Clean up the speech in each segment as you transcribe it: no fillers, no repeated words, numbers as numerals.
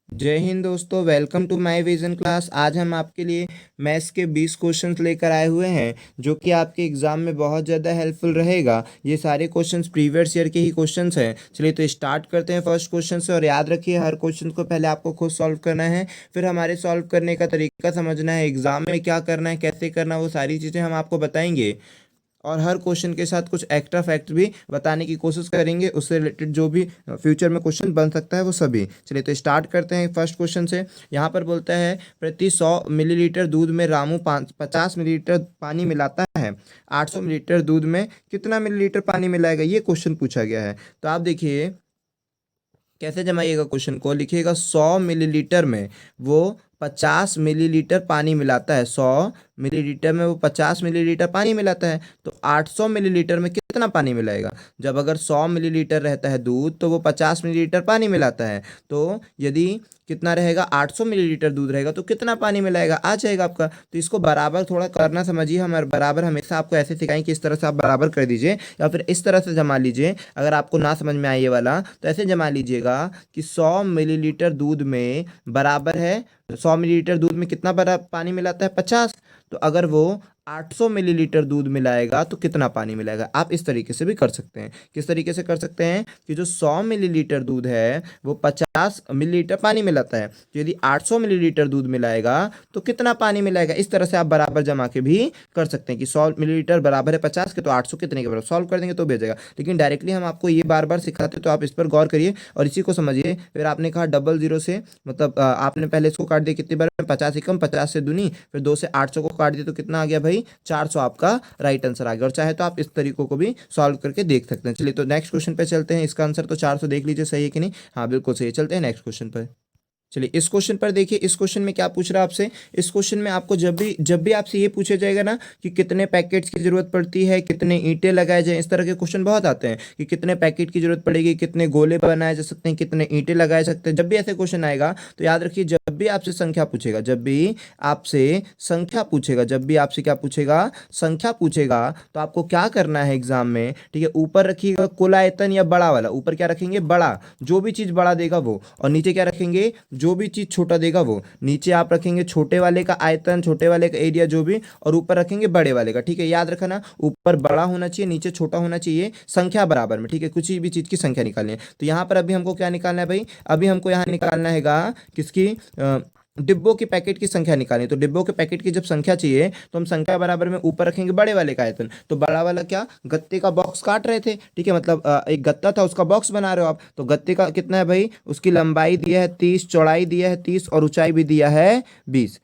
जय हिंद दोस्तों, welcome to my vision class. आज हम आपके लिए मैथ्स के 20 क्वेश्चंस लेकर आए हुए हैं जो कि आपके एग्जाम में बहुत ज़्यादा हेल्पफुल रहेगा। ये सारे क्वेश्चंस प्रीवियस ईयर के ही क्वेश्चंस हैं। चलिए तो स्टार्ट करते हैं फर्स्ट क्वेश्चन से। और याद रखिए, हर क्वेश्चन को पहले आपको खुद सॉल्व करना है, फिर हमारे सॉल्व करने का तरीका समझना है, एग्जाम में क्या करना है, कैसे करना है, वो सारी चीज़ें हम आपको बताएंगे। और हर क्वेश्चन के साथ कुछ एक्स्ट्रा फैक्ट भी बताने की कोशिश करेंगे, उससे रिलेटेड जो भी फ्यूचर में क्वेश्चन बन सकता है वो सभी। चलिए तो स्टार्ट करते हैं फर्स्ट क्वेश्चन से। यहाँ पर बोलता है, प्रति 100 मिलीलीटर दूध में रामू 50 मिलीलीटर पानी मिलाता है। 800 मिलीलीटर दूध में कितना मिलीलीटर पानी मिलाएगा, ये क्वेश्चन पूछा गया है। तो आप देखिए कैसे जमाइएगा क्वेश्चन को। लिखिएगा 100 मिलीलीटर में वो 50 मिलीलीटर पानी मिलाता है। 100 मिलीलीटर में वो 50 मिलीलीटर पानी मिलाता है, तो 800 मिलीलीटर में कितना पानी मिलाएगा। जब अगर 100 मिलीलीटर रहता है दूध तो वो 50 मिलीलीटर पानी मिलाता है, तो यदि कितना रहेगा 800 मिलीलीटर दूध रहेगा तो कितना पानी मिलाएगा, आ जाएगा आपका। तो इसको बराबर थोड़ा करना समझिए। हम बराबर हमेशा आपको ऐसे सिखाएं कि इस तरह से आप बराबर कर दीजिए, या फिर इस तरह से जमा लीजिए। अगर आपको ना समझ में आए ये वाला तो ऐसे जमा लीजिएगा कि 100 मिलीलीटर दूध में बराबर है, 100 मिलीलीटर दूध में कितना बड़ा पानी मिलाता है, 50। तो अगर वो 800 मिलीलीटर दूध मिलाएगा तो कितना पानी मिलाएगा। आप इस तरीके से भी कर सकते हैं। किस तरीके से कर सकते हैं कि जो 100 मिलीलीटर दूध है वो 50 मिलीलीटर पानी मिलाता है, तो यदि 800 मिलीलीटर दूध मिलाएगा तो कितना पानी मिलाएगा। इस तरह से आप बराबर जमा के भी कर सकते हैं कि 100 मिलीलीटर बराबर है 50 के, तो 800 कितने के बराबर, सॉल्व कर देंगे तो भी आ जाएगा। लेकिन डायरेक्टली हम आपको ये बार बार सिखाते, तो आप इस पर गौर करिए और इसी को समझिए। फिर आपने कहा डबल जीरो से, मतलब आपने पहले इसको काट दिया कितनी बार में, 50 एकम 50 से दूनी, फिर 2 से 800 को काट दिया तो कितना आ गया भाई, 400 आपका राइट आंसर आ गया। और चाहे तो आप इस तरीकों को भी सॉल्व करके देख सकते हैं। चलिए तो नेक्स्ट क्वेश्चन पे चलते हैं। इसका आंसर तो 400 देख लीजिए सही है कि नहीं। हाँ बिल्कुल सही है। चलते हैं नेक्स्ट क्वेश्चन पर। चलिए इस क्वेश्चन पर देखिए, इस क्वेश्चन में क्या पूछ रहा है आपसे। इस क्वेश्चन में आपको जब भी आपसे ये पूछा जाएगा ना कि कितने पैकेट्स की जरूरत पड़ती है, कितने ईंटें लगाए जाए, इस तरह के क्वेश्चन बहुत आते हैं कि कितने पैकेट की जरूरत पड़ेगी, कितने गोले बनाए जा सकते हैं, कितने ईंटें लगाए सकते हैं। जब भी ऐसे क्वेश्चन आएगा तो याद रखिए, जब भी आपसे संख्या पूछेगा, जब भी आपसे संख्या पूछेगा, जब भी आपसे क्या पूछेगा, संख्या पूछेगा, तो आपको क्या करना है एग्जाम में, ठीक है। ऊपर रखिएगा कुल आयतन या बड़ा वाला, ऊपर क्या रखेंगे, बड़ा, जो भी चीज बड़ा देगा वो, और नीचे क्या रखेंगे, जो भी चीज छोटा देगा वो। नीचे आप रखेंगे छोटे वाले का आयतन, छोटे वाले का एरिया जो भी, और ऊपर रखेंगे बड़े वाले का, ठीक है। याद रखना, ऊपर बड़ा होना चाहिए, नीचे छोटा होना चाहिए, संख्या बराबर में, ठीक है। कुछ भी चीज की संख्या निकालनी है। तो यहाँ पर अभी हमको क्या निकालना है भाई, अभी हमको यहाँ निकालना हैगा किसकी, डिब्बों की पैकेट की संख्या निकालनी है। तो डिब्बों के पैकेट की जब संख्या चाहिए तो हम संख्या बराबर में ऊपर रखेंगे बड़े वाले का आयतन। तो बड़ा वाला क्या, गत्ते का बॉक्स काट रहे थे, ठीक है, मतलब एक गत्ता था उसका बॉक्स बना रहे हो आप। तो गत्ते का कितना है भाई, उसकी लंबाई दिया है 30, चौड़ाई दिया है 30 और ऊंचाई भी दिया है 20,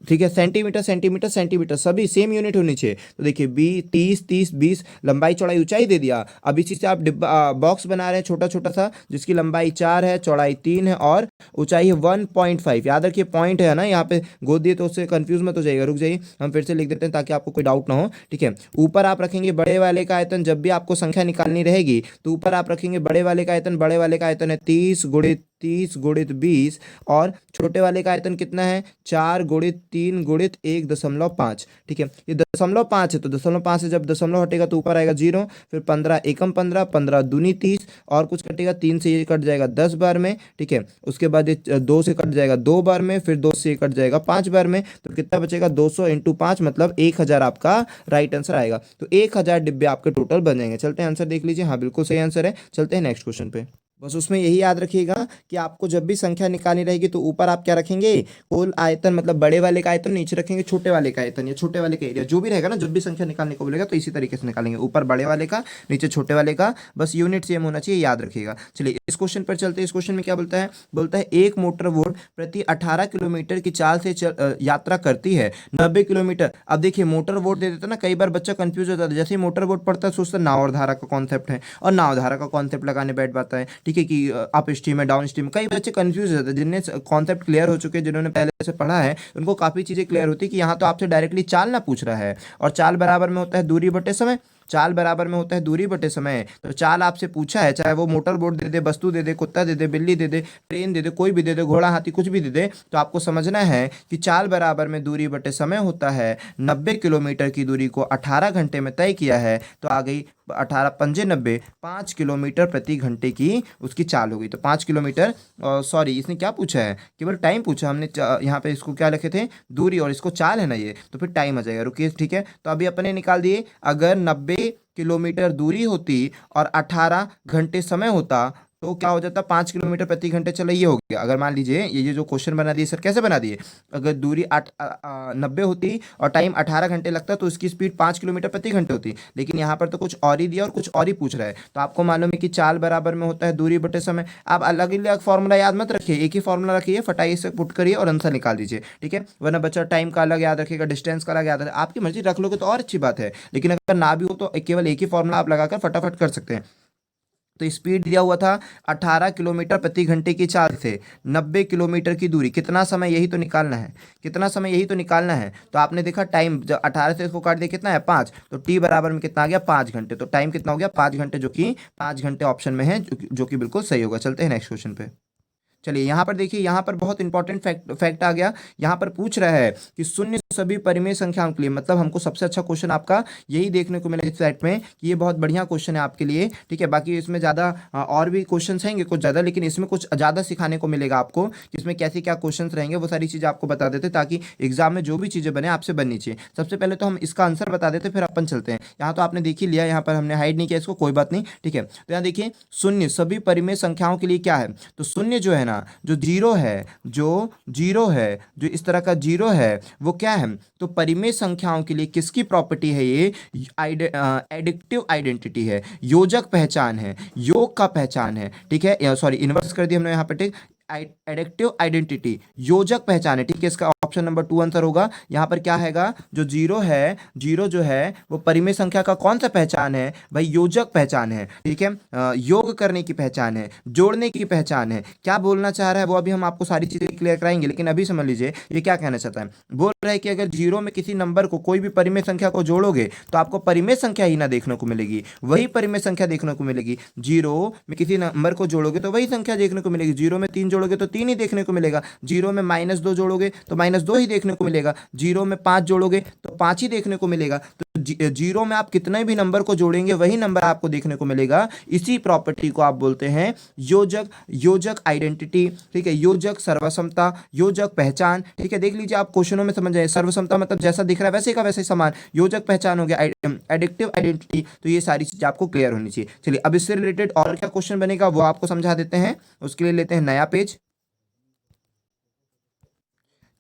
ठीक है। सेंटीमीटर सेंटीमीटर सेंटीमीटर सभी सेम यूनिट होनी चाहिए। तो देखिए 30 30 30 20 लंबाई चौड़ाई ऊंचाई दे दिया। अब इसी से आप डिब्बा बॉक्स बना रहे हैं छोटा छोटा सा, जिसकी लंबाई 4 है, चौड़ाई 3 है और ऊंचाई है 1.5। याद रखिए पॉइंट है ना यहाँ पे, गोद दिए तो उससे कंफ्यूज मत हो जाइएगा। रुक जाइए, हम फिर से लिख देते हैं ताकि आपको कोई डाउट ना हो, ठीक है। ऊपर आप रखेंगे बड़े वाले का आयतन, जब भी आपको संख्या निकालनी रहेगी तो ऊपर आप रखेंगे बड़े वाले का आयतन। बड़े वाले का आयतन है 30 × 30 × 20, और छोटे वाले का आयतन कितना है, 4 × 3 × 1.5, ठीक है। ये 0.5 है, तो 0.5 से जब दशमलव हटेगा तो ऊपर आएगा 0। फिर 15 एकम 15, 15 दूनी 30, और कुछ कटेगा 3 से ये कट जाएगा 10 बार में, ठीक है। उसके बाद ये 2 से कट जाएगा 2 बार में, फिर 2 से ये कट जाएगा 5 बार में, तो कितना बचेगा, 200 × 5 मतलब 1000 आपका राइट आंसर आएगा। तो 1000 डिब्बे आपके टोटल बन जाएंगे। चलते हैं आंसर देख लीजिए। हाँ बिल्कुल सही आंसर है। चलते हैं नेक्स्ट क्वेश्चन पे। बस उसमें यही याद रखिएगा कि आपको जब भी संख्या निकालनी रहेगी तो ऊपर आप क्या रखेंगे, कुल आयतन, मतलब बड़े वाले का आयतन, नीचे रखेंगे छोटे वाले का आयतन या छोटे वाले का एरिया, जो भी रहेगा ना। जब भी संख्या निकालने को बोलेगा तो इसी तरीके से निकालेंगे, ऊपर बड़े वाले का, नीचे छोटे वाले का, बस यूनिट सेम होना चाहिए, याद रखिएगा। चलिए इस क्वेश्चन पर चलते हैं। इस क्वेश्चन में क्या बोलता है, बोलता है एक मोटर बोट प्रति 18 किलोमीटर की चाल से यात्रा करती है 90 किलोमीटर। अब देखिए मोटर बोट दे देता ना, कई बार बच्चा कंफ्यूज होता है, जैसे ही मोटर बोट पढ़ता है सोचता है नाव और धारा का कॉन्सेप्ट है, और नाव धारा का कॉन्सेप्ट लगाने बैठ पाता है, ठीक है, कि अप स्ट्रीम है डाउन स्ट्रीम। कई बच्चे कंफ्यूज हो जाते हैं, जिनने कॉन्सेप्ट क्लियर हो चुके हैं, जिन्होंने पहले से पढ़ा है, उनको काफी चीजें क्लियर होती है कि यहाँ तो आपसे डायरेक्टली चाल ना पूछ रहा है, और चाल बराबर में होता है दूरी बटे समय। चाल बराबर में होता है दूरी बटे समय। तो चाल आपसे पूछा है, चाहे वो मोटर बोट दे दे, वस्तु दे दे, कुत्ता दे दे, बिल्ली दे दे, ट्रेन दे दे, कोई भी दे दे, घोड़ा हाथी कुछ भी दे दे, तो आपको समझना है कि चाल बराबर में दूरी बटे समय होता है। 90 किलोमीटर की दूरी को 18 घंटे में तय किया है, तो आ गई 18 पंजे 90, 5 किलोमीटर प्रति घंटे की उसकी चाल हो गई। तो 5 किलोमीटर, सॉरी इसने क्या पूछा है, केवल टाइम पूछा हमने। यहाँ पे इसको क्या लिखे थे, दूरी, और इसको चाल है ना ये, तो फिर टाइम आ जाएगा। रुकिए, ठीक है, तो अभी अपने निकाल दिए। अगर 90 किलोमीटर दूरी होती और 18 घंटे समय होता तो क्या हो जाता, 5 किलोमीटर प्रति घंटे। चलो ये हो गया। अगर मान लीजिए ये जो क्वेश्चन बना दिए सर, कैसे बना दिए, अगर दूरी 90 होती और टाइम 18 घंटे लगता तो उसकी स्पीड 5 किलोमीटर प्रति घंटे होती। लेकिन यहाँ पर तो कुछ और ही दिया और कुछ और ही पूछ रहा है। तो आपको मालूम है कि चाल बराबर में होता है दूरी बटे समय। आप अलग अलग फॉर्मूला याद मत रखिए, एक ही फॉर्मूला रखिए, फटाई से पुट करिए और आंसर निकाल दीजिए, ठीक है। वरना बच्चा टाइम का अलग याद रखेगा, डिस्टेंस का अलग याद रखेगा। आपकी मर्जी रख लोगे तो और अच्छी बात है, लेकिन अगर ना भी हो तो केवल एक ही फॉर्मूला आप लगाकर फटाफट कर सकते हैं। तो स्पीड दिया हुआ था 18 किलोमीटर प्रति घंटे की चाल से 90 किलोमीटर की दूरी, कितना समय, यही तो निकालना है, कितना समय, यही तो निकालना है। तो आपने देखा टाइम जब 18 से इसको काट दिया कितना है 5, तो टी बराबर में कितना आ गया 5 घंटे। तो टाइम कितना हो गया 5 घंटे, जो कि 5 घंटे ऑप्शन में है, जो कि बिल्कुल सही होगा। चलते हैं नेक्स्ट क्वेश्चन पे। चलिए यहाँ पर देखिए, यहाँ पर बहुत इंपॉर्टेंट फैक्ट आ गया। यहाँ पर पूछ रहा है कि शून्य सभी परिमेय संख्याओं के लिए, मतलब हमको सबसे अच्छा क्वेश्चन आपका यही देखने को मिला इस सेट में कि ये बहुत बढ़िया क्वेश्चन है आपके लिए, ठीक है। बाकी इसमें ज़्यादा और भी क्वेश्चन रहेंगे कुछ ज़्यादा, लेकिन इसमें कुछ ज़्यादा सिखाने को मिलेगा आपको कि इसमें कैसे क्या क्वेश्चन रहेंगे, वो सारी चीज़ें आपको बता देते, ताकि एग्जाम में जो भी चीज़ें बने आपसे बननी चाहिए। सबसे पहले तो हम इसका आंसर बता देते, फिर अपन चलते हैं। यहाँ तो आपने देख ही लिया, यहाँ पर हमने हाइड नहीं किया इसको, कोई बात नहीं, ठीक है। तो यहाँ देखिए, शून्य सभी परिमेय संख्याओं के लिए क्या है, तो शून्य जो है ना, जो जीरो है, जो इस तरह का जीरो है, वो क्या है, तो परिमेय संख्याओं के लिए किसकी प्रॉपर्टी है, ये एडिक्टिव आइडेंटिटी है, योजक पहचान है, योग का पहचान है, ठीक है। सॉरी, इन्वर्स कर दिया हमने यहाँ पे, ठीक। एडिक्टिव आइडेंटिटी, योजक पहचान है, ठीक है। इसका ऑप्शन नंबर 2 आंसर होगा। यहाँ पर क्या हैगा, जो जीरो है, जीरो जो है वो परिमेय संख्या का कौन सा पहचान है भाई, योजक पहचान है, ठीक है। योग करने की पहचान है, जोड़ने की पहचान है। क्या बोलना चाह रहा है वो अभी हम आपको सारी चीजें क्लियर कराएंगे, लेकिन अभी समझ लीजिए ये क्या कहना चाहता है। बोल रहा है कि अगर जीरो में किसी नंबर को, कोई भी परिमेय संख्या को जोड़ोगे तो आपको परिमेय संख्या ही ना देखने को मिलेगी, वही परिमेय संख्या देखने को मिलेगी। जीरो में किसी नंबर को जोड़ोगे तो वही संख्या देखने को मिलेगी। जीरो में 3 जोड़ोगे तो 3 ही देखने को मिलेगा। जीरो में -2 जोड़ोगे तो -2 ही देखने को मिलेगा। जीरो में 5 जोड़ोगे तो 5 ही देखने को मिलेगा। तो जीरो में आप कितने भी नंबर को जोड़ेंगे वही नंबर आपको देखने को मिलेगा। इसी प्रॉपर्टी को आप बोलते हैं योजक आइडेंटिटी, ठीक है। योजक सर्वसमता, योजक पहचान, ठीक है। देख लीजिए आप क्वेश्चनों में समझ जाए, सर्वसमता मतलब जैसा दिख रहा है वैसे का वैसे समान, योजक पहचान हो गया, एडिक्टिव आइडेंटिटी। तो ये सारी चीजें आपको क्लियर होनी चाहिए। चलिए अब इससे रिलेटेड और क्या क्वेश्चन बनेगा वो आपको समझा देते हैं। उसके लिए लेते हैं नया पेज।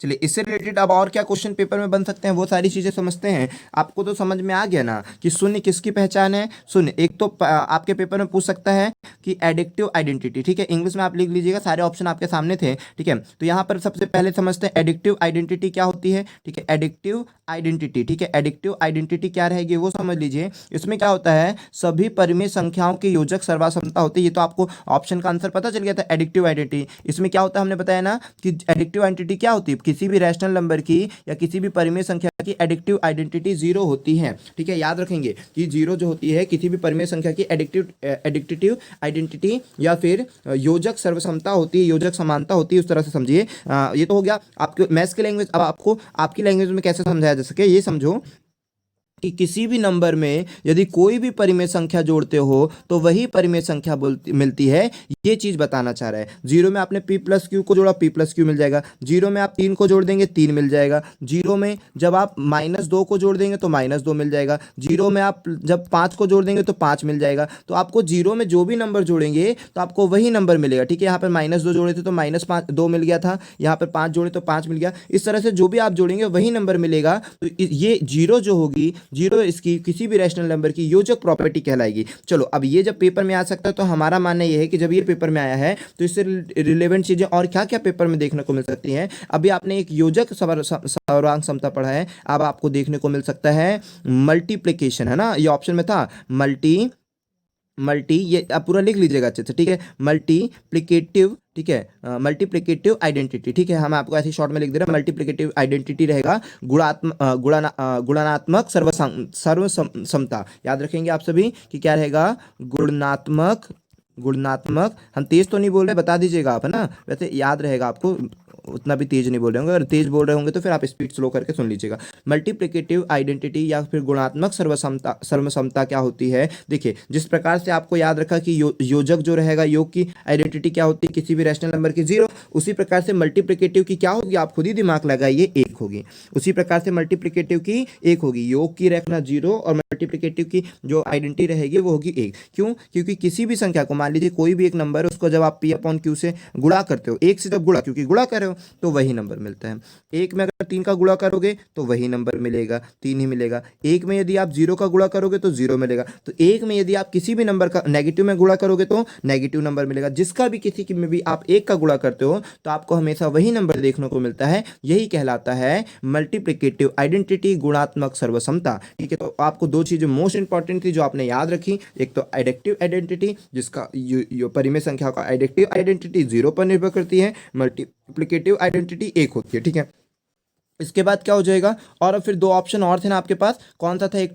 चलिए इससे रिलेटेड अब और क्या क्वेश्चन पेपर में बन सकते हैं वो सारी चीज़ें समझते हैं। आपको तो समझ में आ गया ना कि शून्य किसकी पहचान है। शून्य एक तो आपके पेपर में पूछ सकता है कि एडिक्टिव आइडेंटिटी, ठीक है। इंग्लिश में आप लिख लीजिएगा, सारे ऑप्शन आपके सामने थे, ठीक है। तो यहाँ पर सबसे पहले समझते हैं एडिक्टिव आइडेंटिटी क्या होती है, ठीक है। एडिक्टिव आइडेंटिटी, ठीक है। एडिक्टिव आइडेंटिटी क्या रहेगी वो समझ लीजिए। इसमें क्या होता है, सभी परिमेय संख्याओं के योजक सर्वसमता होती है। ये तो आपको ऑप्शन का आंसर पता चल गया था, एडिक्टिव आइडेंटिटी। इसमें क्या होता है हमने बताया ना कि एडिक्टिव आइडेंटिटी क्या होती है, किसी भी रैशनल नंबर की या किसी भी परिमेय संख्या की एडिक्टिव आइडेंटिटी जीरो होती है, ठीक है। याद रखेंगे कि जीरो जो होती है किसी भी परिमेय संख्या की एडिक्टिव आइडेंटिटी या फिर योजक सर्वसमता होती है, योजक समानता होती है, उस तरह से समझिए। ये तो हो गया आपके मैथ्स की लैंग्वेज। अब आपको आपकी लैंग्वेज में कैसे समझाया जा सके ये समझो कि किसी भी नंबर में यदि कोई भी परिमेय संख्या जोड़ते हो तो वही परिमेय संख्या मिलती है, ये चीज़ बताना चाह रहा है। जीरो में आपने p प्लस क्यू को जोड़ा, p प्लस क्यू मिल जाएगा। जीरो में आप 3 को जोड़ देंगे 3 मिल जाएगा। जीरो में जब आप -2 को जोड़ देंगे तो -2 मिल जाएगा। जीरो में आप जब 5 को जोड़ देंगे तो 5 मिल जाएगा। तो आपको जीरो में जो भी नंबर जोड़ेंगे तो आपको वही नंबर मिलेगा, ठीक है। यहाँ पर -2 जोड़े थे तो -2 मिल गया था, यहाँ पर 5 जोड़े तो 5 मिल गया। इस तरह से जो भी आप जोड़ेंगे वही नंबर मिलेगा। तो ये जीरो जो होगी, जीरो इसकी किसी भी रैशनल नंबर की योजक प्रॉपर्टी कहलाएगी। चलो अब ये जब पेपर में आ सकता है तो हमारा मानना यह है कि जब ये पेपर में आया है तो इससे रिलेवेंट चीजें और क्या क्या पेपर में देखने को मिल सकती हैं। अभी आपने एक योजक सर्वांक समता पढ़ा है, अब आपको देखने को मिल सकता है मल्टीप्लिकेशन, है ना। ये ऑप्शन में था मल्टी, ये आप पूरा लिख लीजिएगा अच्छे से, ठीक है। मल्टीप्लिकेटिव, ठीक है, मल्टीप्लिकेटिव आइडेंटिटी, ठीक है, हम आपको ऐसे शॉर्ट में लिख दे रहे हैं, मल्टीप्लिकेटिव आइडेंटिटी रहेगा गुणात्मक सर्वसमता। याद रखेंगे आप सभी कि क्या रहेगा, गुणात्मक, हम तेज तो नहीं बोल रहे, बता दीजिएगा आप, है ना, वैसे याद रहेगा आपको, उतना भी तेज नहीं बोल रहे होंगे, अगर तेज बोल रहे होंगे तो फिर आप स्पीड स्लो करके सुन लीजिएगा। मल्टीप्लिकेटिव आइडेंटिटी या फिर गुणात्मक सर्वसमता क्या होती है, देखिए जिस प्रकार से आपको याद रखा कि योजक जो रहेगा, योग की आइडेंटिटी क्या होती है, किसी भी रैशनल नंबर की 0, उसी प्रकार से मल्टीप्लिकेटिव की क्या होगी, आप खुद ही दिमाग लगाइए, 1 होगी। उसी प्रकार से मल्टीप्लिकेटिव की 1 होगी, योग की रखना 0 और मल्टीप्लिकेटिव की जो आइडेंटिटी रहेगी वो होगी 1। क्यों, क्योंकि किसी भी संख्या को, मान लीजिए कोई भी एक नंबर है, उसको जब आप P/Q से गुणा करते हो, 1 से जब गुणा, क्योंकि गुणा कर रहे हो तो वही नंबर मिलता है। 1 में अगर 3 का गुणा करोगे तो वही नंबर मिलेगा, 3 ही मिलेगा। 1 में यदि आप 0 का गुणा करोगे तो 0 मिलेगा। तो 1 में यदि आप किसी भी नंबर का नेगेटिव में गुणा करोगे तो नेगेटिव नंबर मिलेगा। जिसका भी किसी की में भी आप 1 का गुणा करते हो तो आपको हमेशा वही नंबर देखने को मिलता है। यही कहलाता है मल्टीप्लिकेटिव आइडेंटिटी, गुणात्मक सर्वसमता। ठीक है, तो आपको 2 चीजें मोस्ट इंपॉर्टेंट थी जो आपने याद रखी, एक तो एडिक्टिव आइडेंटिटी, जिसका परिमेय संख्या का एडिक्टिव आइडेंटिटी 0 पर निर्भर करती है, मल्टीप्लिकेटिव आइडेंटिटी 1 होती है। ठीक है, इसके बाद क्या हो जाएगा, और अब फिर 2 ऑप्शन और थे ना आपके पास, कौन सा था, एक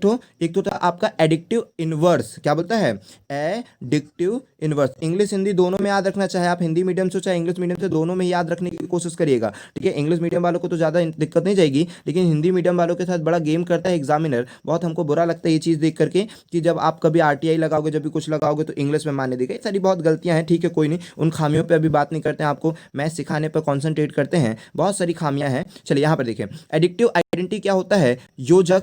तो था आपका एडिक्टिव इनवर्स, क्या बोलता है, एडिक्टिव इनवर्स। इंग्लिश हिंदी दोनों में याद रखना, चाहे आप हिंदी मीडियम से चाहे इंग्लिश मीडियम से, दोनों में याद रखने की कोशिश करिएगा। ठीक है, इंग्लिश मीडियम वालों को तो ज़्यादा दिक्कत नहीं जाएगी, लेकिन हिंदी मीडियम वालों के साथ बड़ा गेम करता है एग्जामिनर। बहुत हमको बुरा लगता है ये चीज़ देख करके कि जब आप कभी RTI लगाओगे, जब भी कुछ लगाओगे तो इंग्लिश में मान्य देगा। ये सारी बहुत गलतियाँ हैं। ठीक है, कोई नहीं, उन खामियों पर अभी बात नहीं करते हैं, आपको मैथ सिखाने पर कॉन्सेंट्रेट करते हैं। बहुत सारी खामियाँ हैं। चलिए यहाँ पर देखिए, एडिक्टिव आइडेंटिटी क्या होता है, योजक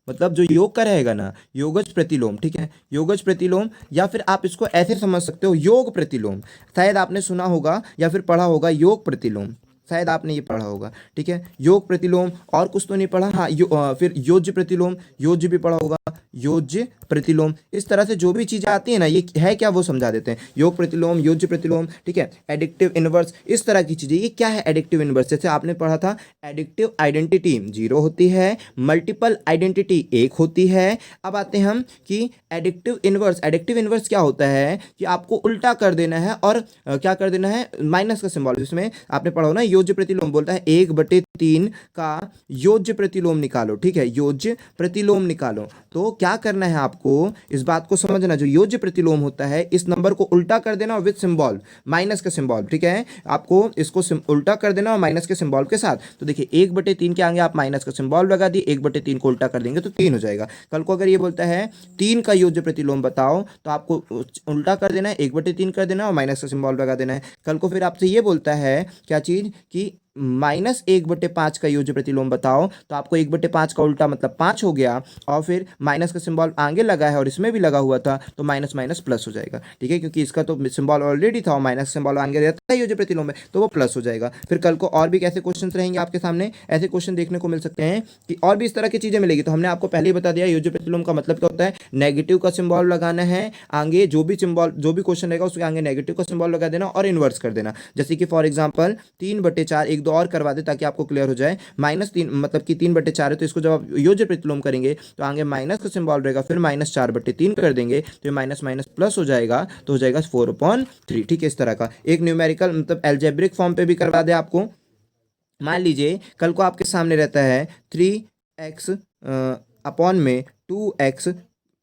मतलब जो योग का रहेगा ना, योगज प्रतिलोम। ठीक है, योगज प्रतिलोम, या फिर आप इसको ऐसे समझ सकते हो, योग प्रतिलोम। शायद आपने सुना होगा या फिर पढ़ा होगा योग प्रतिलोम, शायद आपने ये पढ़ा होगा। ठीक है, योग प्रतिलोम, और कुछ तो नहीं पढ़ा, हाँ फिर योज्य प्रतिलोम, योज्य भी पढ़ा होगा, योज्य प्रतिलोम। इस तरह से जो भी चीज़ें आती है ना, ये है क्या वो समझा देते हैं, योग प्रतिलोम, योज्य प्रतिलोम। ठीक है, एडिक्टिव इनवर्स, इस तरह की चीज़ें। ये क्या है एडिक्टिव इनवर्स, जैसे आपने पढ़ा था एडिक्टिव आइडेंटिटी 0 होती है, मल्टीपल आइडेंटिटी 1 होती है। अब आते हैं हम कि एडिक्टिव इनवर्स क्या होता है कि आपको उल्टा कर देना है, और क्या कर देना है, माइनस का सिंबल। जिसमें आपने पढ़ा हो ना, योज्य प्रतिलोम बोलता है 1/3 का योज्य प्रतिलोम निकालो। ठीक है, योज्य प्रतिलोम निकालो। तो क्या करना है आपको, इस बात को समझना, जो योज्य प्रतिलोम होता है इस नंबर को उल्टा कर देना और विद सिंबल, माइनस का सिंबल। ठीक है, आपको इसको उल्टा कर देना और माइनस के सिंबल के साथ। तो देखिए 1/3 के आगे आप माइनस का सिंबल लगा दिए, 1/3 को उल्टा कर देंगे तो 3 हो जाएगा। कल को अगर ये बोलता है 3 का योज्य प्रतिलोम बताओ, तो आपको उल्टा कर देना है, 1/3 कर देना और माइनस का सिंबल लगा देना है। कल को फिर आपसे ये बोलता है क्या चीज कि -1/5 का योज्य प्रतिलोम बताओ, तो आपको 1/5 का उल्टा मतलब 5 हो गया, और फिर माइनस का सिंबल आगे लगा है और इसमें भी लगा हुआ था, तो माइनस माइनस प्लस हो जाएगा। ठीक है, क्योंकि इसका तो सिंबल ऑलरेडी था और माइनस सिंबल आगे रहता है योज्य प्रतिलोम में, तो वो प्लस हो जाएगा। फिर कल को और भी कैसे क्वेश्चन रहेंगे आपके सामने, ऐसे क्वेश्चन देखने को मिल सकते हैं कि और भी इस तरह की चीजें मिलेगी। तो हमने आपको पहले ही बता दिया योज्य प्रतिलोम का मतलब क्या होता है, नेगेटिव का सिंबल लगाना है, आगे जो भी क्वेश्चन रहेगा उसके आगे नेगेटिव का सिंबल लगा देना और इन्वर्स कर देना। जैसे कि फॉर एग्जाम्पल 3/4, एक दो और करवा दे ताकि आपको क्लियर हो जाए। -3 मतलब कि 3/4 है, तो इसको जब आप योज्य प्रतिलोम करेंगे तो आगे माइनस का सिंबल रहेगा, फिर -4/3 कर देंगे तो ये माइनस माइनस प्लस हो जाएगा, तो हो जाएगा 4/3। ठीक है, इस तरह का एक न्यूमेरिकल मतलब एल्जेब्रिक फॉर्म पे भी करवा दे आपको। मान लीजिए कल को आपके सामने रहता है 3x अपॉन में 2x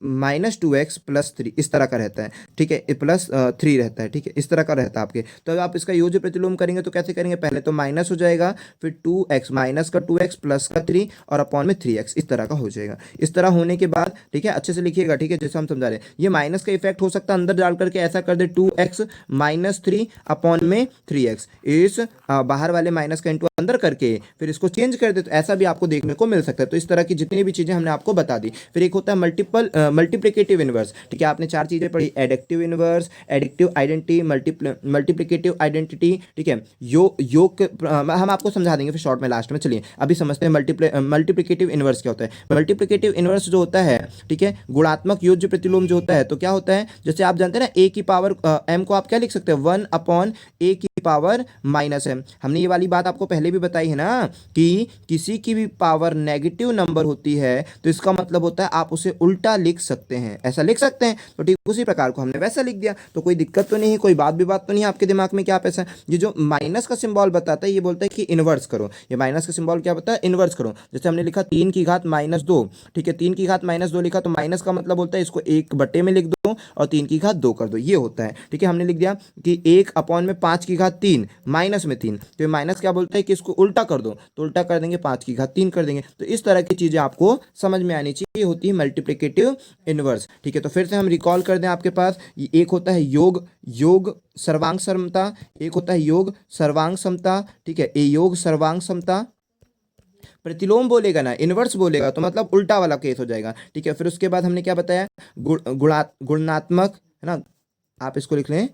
-2x + 3, इस तरह का रहता है। ठीक है, +3 रहता है। ठीक है, इस तरह का रहता है आपके। तो आप इसका योज्य प्रतिलोम करेंगे तो कैसे करेंगे, पहले तो माइनस हो जाएगा, फिर 2x माइनस का 2x प्लस का 3 और अपॉन में 3x, इस तरह का हो जाएगा। इस तरह होने के बाद ठीक है, अच्छे से लिखिएगा। ठीक है, जैसे हम समझा रहे हैं, ये माइनस का इफेक्ट हो सकता है अंदर डाल करके, ऐसा कर दे 2x -3 अपॉन में 3x, इस बाहर वाले माइनस का इंटू अंदर करके फिर इसको चेंज कर दे, तो ऐसा भी आपको देखने को मिल सकता है। तो इस तरह की जितनी भी चीजें हमने आपको बता दी। फिर एक होता है मल्टीप्लिकेटिव इनवर्स। ठीक है, आपने 4 चीजें पढ़ी, addictive inverse, addictive identity, multiplicative identity. ठीक है, योग हम आपको समझा देंगे फिर शॉर्ट में लास्ट में। चलिए अभी समझते हैं मल्टीप्लिकेटिव इनवर्स क्या होता है। मल्टीप्लिकेटिव इनवर्स जो होता है, ठीक है, गुणात्मक योज्य प्रतिलोम जो होता है, तो क्या होता है, जैसे आप जानते हैं ना a की पावर m को आप क्या लिख सकते हैं, 1/a की पावर माइनस है। हमने ये वाली बात आपको पहले भी बताई है ना कि किसी की भी पावर नेगेटिव नंबर होती है तो इसका मतलब होता है आप उसे उल्टा लिख सकते हैं, ऐसा लिख सकते हैं। तो ठीक उसी प्रकार को हमने वैसा लिख दिया, तो कोई दिक्कत तो नहीं है, कोई बात तो नहीं है आपके दिमाग में क्या आप ऐसा। ये जो माइनस का सिंबल बताता है ये बोलता है कि इनवर्स करो। ये माइनस का सिंबल क्या बताता है, इनवर्स करो। जैसे हमने लिखा 3 की घात -2, ठीक है, 3 की घात -2 लिखा तो माइनस का मतलब होता है इसको 1/2 में लिख दो और 3 की घात 2 कर दो, ये होता है। ठीक है, हमने लिख दिया कि 1/5 की घात 3 माइनस में 3, तो ये माइनस क्या बोलता है कि इसको उल्टा कर दो, तो उल्टा कर देंगे 5 की घात 3 कर देंगे। तो इस तरह की चीजें आपको समझ में आनी चाहिए, ये होती है मल्टीप्लिकेटिव इनवर्स। ठीक है, तो फिर से हम रिकॉल कर दें आपके पास, एक होता है योग सर्वांग समता, एक होता है योग सर्वांग समता। ठीक है, ए योग सर्वांग समता। प्रतिलोम बोलेगा ना, इनवर्स बोलेगा तो मतलब उल्टा वाला केस हो जाएगा। ठीक है, फिर उसके बाद हमने क्या बताया, गुणात्मक है ना, आप इसको लिख लें,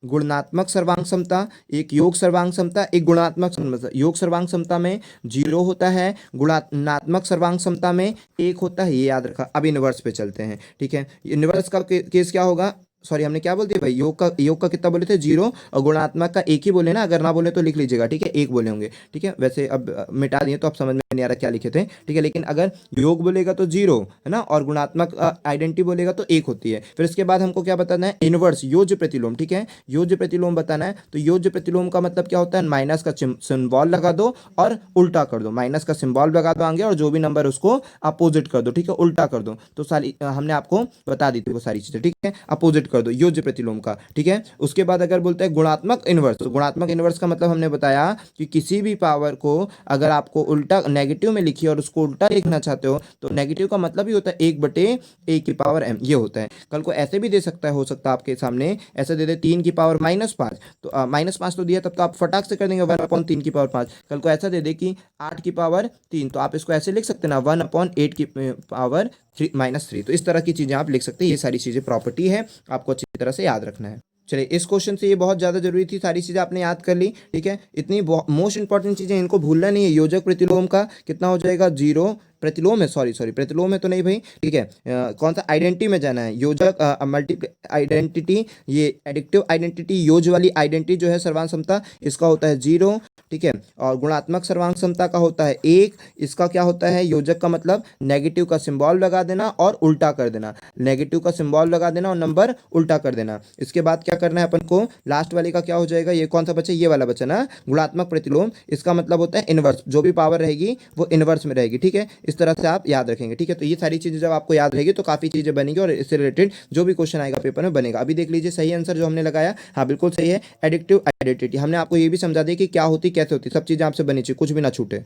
गुणात्मक सर्वांग समता, एक योग सर्वांग समता, एक गुणात्मक समता। योग सर्वांग समता में 0 होता है, गुणात्मक सर्वांग समता में 1 होता है, ये याद रखा। अब इनवर्स पे चलते हैं। ठीक है, इनवर्स का केस क्या होगा, सॉरी हमने क्या बोल दिया भाई, योग का कितना बोले थे 0 और गुणात्मक का 1 ही बोले ना, अगर ना बोले तो लिख लीजिएगा। ठीक है, 1 बोले होंगे। ठीक है, वैसे अब मिटा दिए तो अब समझ में नहीं आ रहा क्या लिखे थे। ठीक है, लेकिन अगर योग बोलेगा तो 0 है ना, और गुणात्मक आइडेंटिटी बोलेगा तो 1 होती है। फिर इसके बाद हमको क्या बताना है, इनवर्स योज्य प्रतिलोम। ठीक है, योज्य प्रतिलोम बताना है, तो योज्य प्रतिलोम का मतलब क्या होता है, माइनस का सिंबल लगा दो और उल्टा कर दो, माइनस का सिंबल लगा दो आगे और जो भी नंबर उसको अपोजिट कर दो। ठीक है, उल्टा कर दो, तो सारी हमने आपको बता दी थी वो सारी चीजें। ठीक है, अपोजिट कर दो योज्य प्रतिलोम का। ठीक है, उसके बाद अगर बोलते हैं गुणात्मक इनवर्स, तो गुणात्मक इनवर्स का मतलब हमने बताया कि किसी भी पावर को अगर आपको उल्टा नेगेटिव में लिखिए और उसको उल्टा लिखना चाहते हो तो नेगेटिव का मतलब ही होता है 1/a की पावर m, ये होता है। कल को ऐसे भी दे सकता है, हो सकता है आपके सामने ऐसे दे दे 3 की पावर -5, तो -5 तो दिया, तब तो आप फटाक से कर देंगे 1/3 की पावर 5। कल को ऐसा दे दे कि 8 की पावर 3, तो आप इसको ऐसे लिख सकते हैं ना 1/8 की पावर -3। तो इस तरह की चीजें आप लिख सकते हैं, ये सारी चीजें प्रॉपर्टी है, आपको अच्छी तरह से याद रखना है। चलिए, इस क्वेश्चन से ये बहुत ज़्यादा जरूरी थी, सारी चीज़ें आपने याद कर ली। ठीक है, इतनी मोस्ट इंपॉर्टेंट चीज़ें इनको भूलना नहीं है। योजक प्रतिलोम का कितना हो जाएगा 0, प्रतिलोम है, सॉरी प्रतिलोम है तो नहीं भाई। ठीक है, कौन सा आइडेंटिटी में जाना है, योजक मल्टी आइडेंटिटी, ये एडिक्टिव आइडेंटिटी, योज वाली आइडेंटिटी जो है सर्वांग समता, इसका होता है 0। ठीक है, और गुणात्मक सर्वांग समता का होता है 1। इसका क्या होता है, योजक का मतलब नेगेटिव का सिंबल लगा देना और उल्टा कर देना, नेगेटिव का सिंबल लगा देना और नंबर उल्टा कर देना। इसके बाद क्या करना है अपन को, लास्ट वाले का क्या हो जाएगा, ये कौन सा बचा, ये वाला बचा ना, गुणात्मक प्रतिलोम। इसका मतलब होता है इनवर्स, जो भी पावर रहेगी वो इनवर्स में रहेगी। ठीक है, इस तरह से आप याद रखेंगे। ठीक है, तो ये सारी चीजें जब आपको याद रहेगी तो काफी चीजें बनेंगी और इससे रिलेटेड जो भी क्वेश्चन आएगा पेपर में बनेगा। अभी देख लीजिए सही आंसर जो हमने लगाया, हाँ बिल्कुल सही है, एडिक्टिव आइडेंटिटी। हमने आपको ये भी समझा दिया कि क्या होती कैसे होती, सब चीजें आपसे बनी चाहिए, कुछ भी ना छूटे।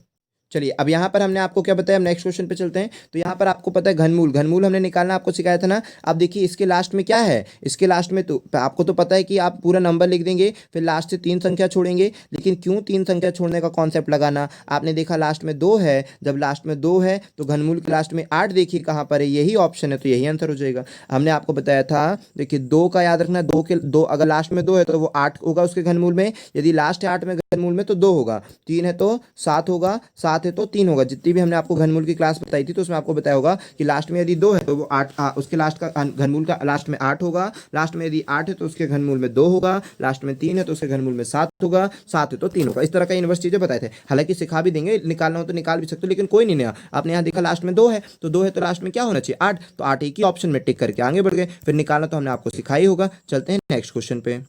चलिए, अब यहाँ पर हमने आपको क्या बताया, हम नेक्स्ट क्वेश्चन पे चलते हैं। तो यहाँ पर आपको पता है घनमूल हमने निकालना आपको सिखाया था ना। अब देखिए इसके लास्ट में क्या है, इसके लास्ट में तो आपको तो पता है कि आप पूरा नंबर लिख देंगे, फिर लास्ट से 3 संख्या छोड़ेंगे। लेकिन क्यों 3 संख्या छोड़ने का कॉन्सेप्ट लगाना, आपने देखा लास्ट में 2 है, जब लास्ट में 2 है तो घनमूल के लास्ट में 8 देखिए कहाँ पर है, यही ऑप्शन है, तो यही आंसर हो जाएगा। हमने आपको बताया था, देखिए 2 का याद रखना, 2 अगर लास्ट में 2 है तो वो 8 होगा उसके घनमूल में, यदि लास्ट है 8 में घनमूल में तो 2 होगा, 3 है तो 7 होगा, 7 है तो 3 होगा। जितनी भी हमने आपको घनमूल की क्लास बताई थी तो उसमें आपको बताया होगा कि लास्ट में यदि 2 है तो वो 8, उसके लास्ट का घनमूल का लास्ट में 8 होगा, लास्ट में यदि 8 है तो उसके घनमूल में 2 होगा, लास्ट में 3 है तो उसके घनमूल में 7 होगा, 7 है तो 3 होगा। इस तरह का यूनिवर्स चीजें बताए थे, हालांकि सिखा भी देंगे, निकालना हो तो निकाल भी सकते हो, लेकिन कोई नहीं नया। आपने यहाँ देखा लास्ट में 2 है तो 2 है तो लास्ट में क्या होना चाहिए 8, तो 8 एक ही ऑप्शन में टिक करके आगे बढ़ गए, फिर निकालना तो हमने आपको सिखाया ही होगा। चलते हैं नेक्स्ट क्वेश्चन पे।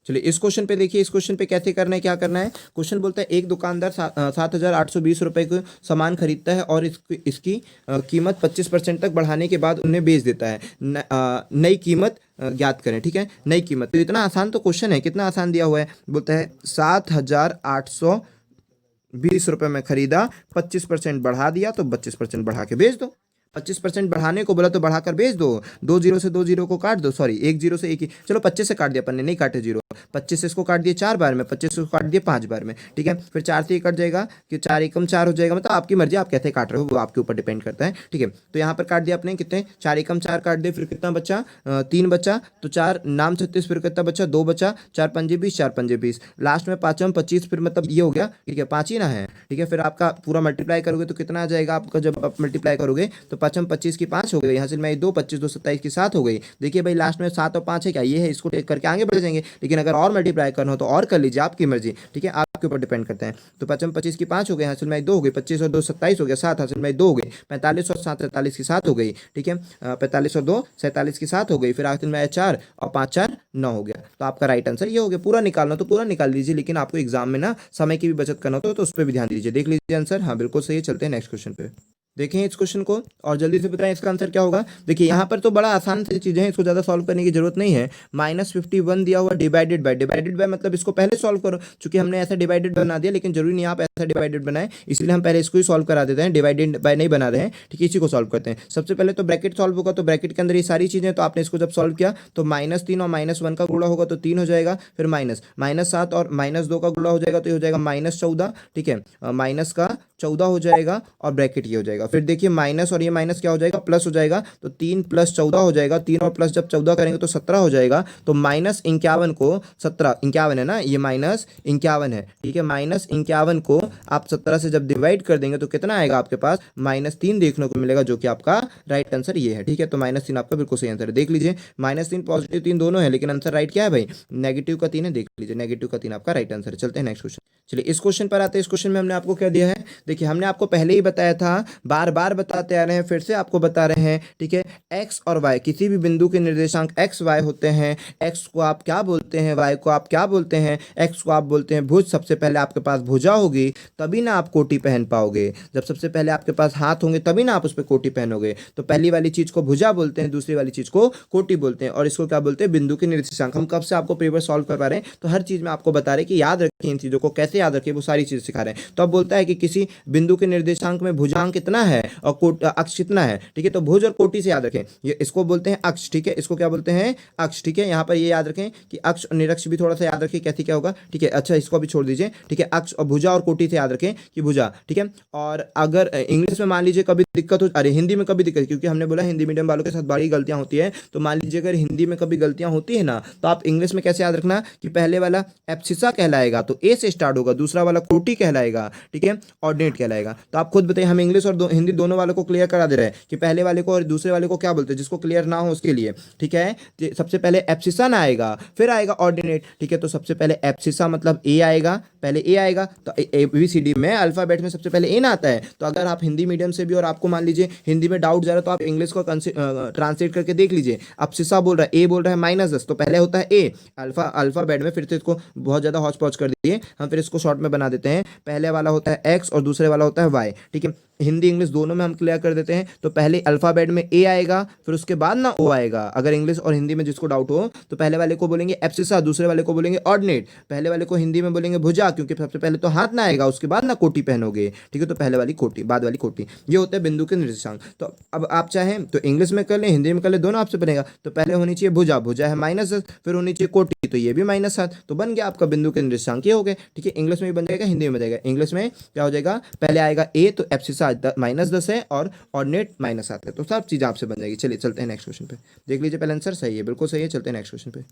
चलिए, इस क्वेश्चन पे देखिए, इस क्वेश्चन पे कैसे करना है, क्या करना है। क्वेश्चन बोलता है एक दुकानदार 7,820 रुपए को सामान खरीदता है और इसकी कीमत 25% तक बढ़ाने के बाद उन्हें बेच देता है। नई कीमत ज्ञात करें। ठीक है, नई कीमत, तो इतना आसान तो क्वेश्चन है, कितना आसान दिया हुआ है। बोलता है 7,820 रुपये में खरीदा, 25% बढ़ा दिया तो 25% बढ़ा के बेच दो। 25% बढ़ाने को बोला तो बढ़ाकर बेच दो, 2 जीरो से 2 जीरो को काट दो, सॉरी 1 जीरो से 1 ही, चलो 25 से काट दिया अपन ने, नहीं काटे जीरो, 25 से इसको काट दिए 4 बार में, 25 को काट दिए 5 बार में। ठीक है, फिर 4 से ये कट जाएगा कि 4 एकम 4 हो जाएगा, मतलब आपकी मर्जी, आप कैसे काट रहे हो वो आपके ऊपर डिपेंड करता है। ठीक है, तो यहाँ पर काट दिया आपने कितने, 4 एकम 4 काट दिए, फिर कितना बचा 3 बचा, तो 4 नाम 36, फिर कितना बचा 2 बचा, 4 पंजे 20, 4 पंजे 20, लास्ट में 5 25, फिर मतलब ये हो गया। ठीक है, 5 ही ना है। ठीक है, फिर आपका पूरा मल्टीप्लाई करोगे तो कितना आ जाएगा आपका, जब आप मल्टीप्लाई करोगे तो 5 25 की 5 हो गई, यहाँ से मैं 2 25 2 27 की 7 हो गई। देखिए भाई लास्ट में 7 और 5 है क्या, ये है, इसको टेक करके आगे बढ़ जाएंगे। लेकिन अगर और मल्टीप्लाई करना हो तो और कर लीजिए, आपकी मर्जी, ठीक है, आपके ऊपर डिपेंड करते हैं। तो 5 25 की 5 हो गई, हासिल में 2 हो गई, 25 और 2 27 हो गया, 7 हासिल में 2 हो गई, 45 और 7 47 की 7 हो गई, ठीक है, 45 और 2 47 की 7 हो गई, फिर आखिर में 4 और 5 4 9 हो गया। तो आपका राइट आंसर ये हो गया। पूरा निकालना तो पूरा निकाल लीजिए, लेकिन आपको एग्जाम में ना समय की भी बचत करना हो तो उस पर भी ध्यान दीजिए। देख लीजिए आंसर, हाँ बिल्कुल सही है। चलते हैं नेक्स्ट क्वेश्चन पे, देखें इस क्वेश्चन को और जल्दी से बताएं इसका आंसर क्या होगा। देखिए यहाँ पर तो बड़ा आसान सी चीज़ें हैं, इसको ज़्यादा सॉल्व करने की जरूरत नहीं है। -51 दिया हुआ, डिवाइडेड बाय मतलब इसको पहले सॉल्व करो, चूंकि हमने ऐसा डिवाइडेड बना दिया, लेकिन जरूरी नहीं आप ऐसा डिवाइडेड बनाएं, इसलिए हम पहले इसको ही सॉल्व करा देते हैं, डिवाइडेड बाय नहीं बना रहे हैं, ठीक है। इसी को सॉल्व करते हैं। सबसे पहले तो ब्रैकेट सॉल्व होगा, तो ब्रैकेट के अंदर ये सारी चीज़ें, तो आपने इसको जब सॉल्व किया तो -3 और -1 का गुणा होगा तो 3 हो जाएगा, फिर -7 और -2 का गुणा हो जाएगा तो ये हो जाएगा -14, ठीक है, माइनस का 14 हो जाएगा और ब्रैकेट ये हो जाएगा। फिर देखिए माइनस और ये माइनस क्या हो जाएगा, प्लस हो जाएगा, तो 3 + 14 हो जाएगा, 3 और प्लस जब 14 करेंगे तो 17 हो जाएगा। तो -51 को 17 51 है ना, ये -51 है, ठीक है, -51 को आप 17 से जब डिवाइड कर देंगे तो कितना आएगा आपके पास, -3 देखने को मिलेगा, जो कि आपका राइट आंसर ये है, ठीक है। तो -3 आपका बिल्कुल सही आंसर है। देख लीजिए -3 पॉजिटिव 3 दोनों है, लेकिन आंसर राइट क्या है भाई, नेगेटिव का 3 है। देख लीजिए नेगेटिव का 3 आपका राइट आंसर है। चलते हैं नेक्स्ट क्वेश्चन। चलिए इस क्वेश्चन पर आते हैं। इस क्वेश्चन में हमने आपको क्या दिया है, देखिए हमने आपको पहले ही बताया था, बार बार बताते आ रहे हैं, फिर से आपको बता रहे हैं, ठीक है। एक्स और वाई, किसी भी बिंदु के निर्देशांक एक्स वाई होते हैं। एक्स को आप क्या बोलते हैं, वाई को आप क्या बोलते हैं। एक्स को आप बोलते हैं भुज, सबसे पहले आपके पास भुजा होगी तभी ना आप कोटि पहन पाओगे। जब सबसे पहले आपके पास हाथ होंगे तभी ना आप उस पर कोटि पहनोगे। तो पहली वाली चीज को भुजा बोलते हैं, दूसरी वाली चीज को कोटि बोलते हैं, और इसको क्या बोलते हैं, बिंदु के निर्देशांक। हम कब से आपको पेपर सॉल्व कर पा रहे हैं, तो हर चीज में आपको बता रहे हैं कि याद रखें इन चीजों को, कैसे याद रखें, वो सारी चीज सिखा रहे हैं। तो अब बोलता है कि किसी बिंदु के निर्देशांक में भुजांक कितना है और अक्ष कितना है, ठीक है। तो भुज और कोटि से याद रखें, ये इसको बोलते हैं अक्ष, ठीक है, इसको क्या बोलते हैं, अक्ष, ठीक है। यहाँ पर ये याद रखें कि अक्ष और निरक्ष भी थोड़ा सा याद रखें कैसे क्या होगा, ठीक है। अच्छा इसको भी छोड़ दीजिए, ठीक है। अक्ष और भुजा और कोटि से याद रखें कि भुजा, ठीक है। और अगर इंग्लिश में मान लीजिए कभी दिक्कत हो, अरे हिंदी में कभी दिक्कत, क्योंकि हमने बोला हिंदी मीडियम वालों के साथ बड़ी गलतियां होती है, तो मान लीजिए अगर हिंदी में कभी गलतियां होती है ना, तो आप इंग्लिश में कैसे याद रखना कि पहले वाला एब्सिसा कहलाएगा, तो ए से स्टार्ट होगा, दूसरा वाला कोटि कहलाएगा, ठीक है, ऑर्डिनेट कहलाएगा। तो आप खुद बताइए, हम इंग्लिश और हिंदी दोनों वालों को क्लियर करा दे रहे हैं कि पहले वाले को और दूसरे वाले को क्या बोलते हैं, जिसको क्लियर ना हो उसके लिए, ठीक है। सबसे पहले एब्सिसा ना आएगा, फिर आएगा ऑर्डिनेट, ठीक है। तो सबसे पहले एब्सिसा मतलब ए आएगा, पहले ए आएगा, तो ABCD में अल्फाबेट में सबसे पहले ए ना आता है। तो अगर आप हिंदी मीडियम से भी और आपको मान लीजिए हिंदी में डाउट जा रहा है, तो आप इंग्लिश को ट्रांसलेट करके देख लीजिए। एब्सिसा बोल रहा है, ए बोल रहा है -10, तो पहले होता है ए अल्फाबेट में, फिर से इसको बहुत ज्यादा हौच पौच कर दिए हम, फिर इसको शॉर्ट में बना देते हैं। पहले वाला होता है एक्स और दूसरे वाला होता है वाई, ठीक है। हिंदी इंग्लिश दोनों में हम क्लियर कर देते हैं। तो पहले अल्फाबेट में ए आएगा, फिर उसके बाद ना ओ आएगा। अगर इंग्लिश और हिंदी में जिसको डाउट हो तो पहले वाले को बोलेंगे एब्सिसा, दूसरे वाले को बोलेंगे ऑर्डिनेट, पहले वाले को हिंदी में बोलेंगे भुजा, क्योंकि सबसे पहले तो हाथ ना आएगा, उसके बाद ना कोटि पहनोगे, ठीक है। तो पहले वाली कोटि, बाद वाली कोटि, ये होते हैं बिंदु के निर्देशांक। तो अब आप चाहें तो इंग्लिश में कर लें, हिंदी में कर लें, दोनों आपसे बनेगा। तो पहले होनी चाहिए भुजा, भुजा है -10, फिर होनी चाहिए कोटि, तो ये भी -7, तो बन गया आपका बिंदु के निर्देशांक, ये हो गए, ठीक है। इंग्लिश में भी बन जाएगा, हिंदी में बन जाएगा। इंग्लिश में क्या हो जाएगा, पहले आएगा ए, तो एब्सिसा -10 है और ऑर्डिनेट -7 है, तो सब चीज आपसे बन जाएगी। चलिए चलते हैं नेक्स्ट क्वेश्चन पे, देख लीजिए पहले आंसर सही है, बिल्कुल सही है। चलते हैं नेक्स्ट क्वेश्चन पे,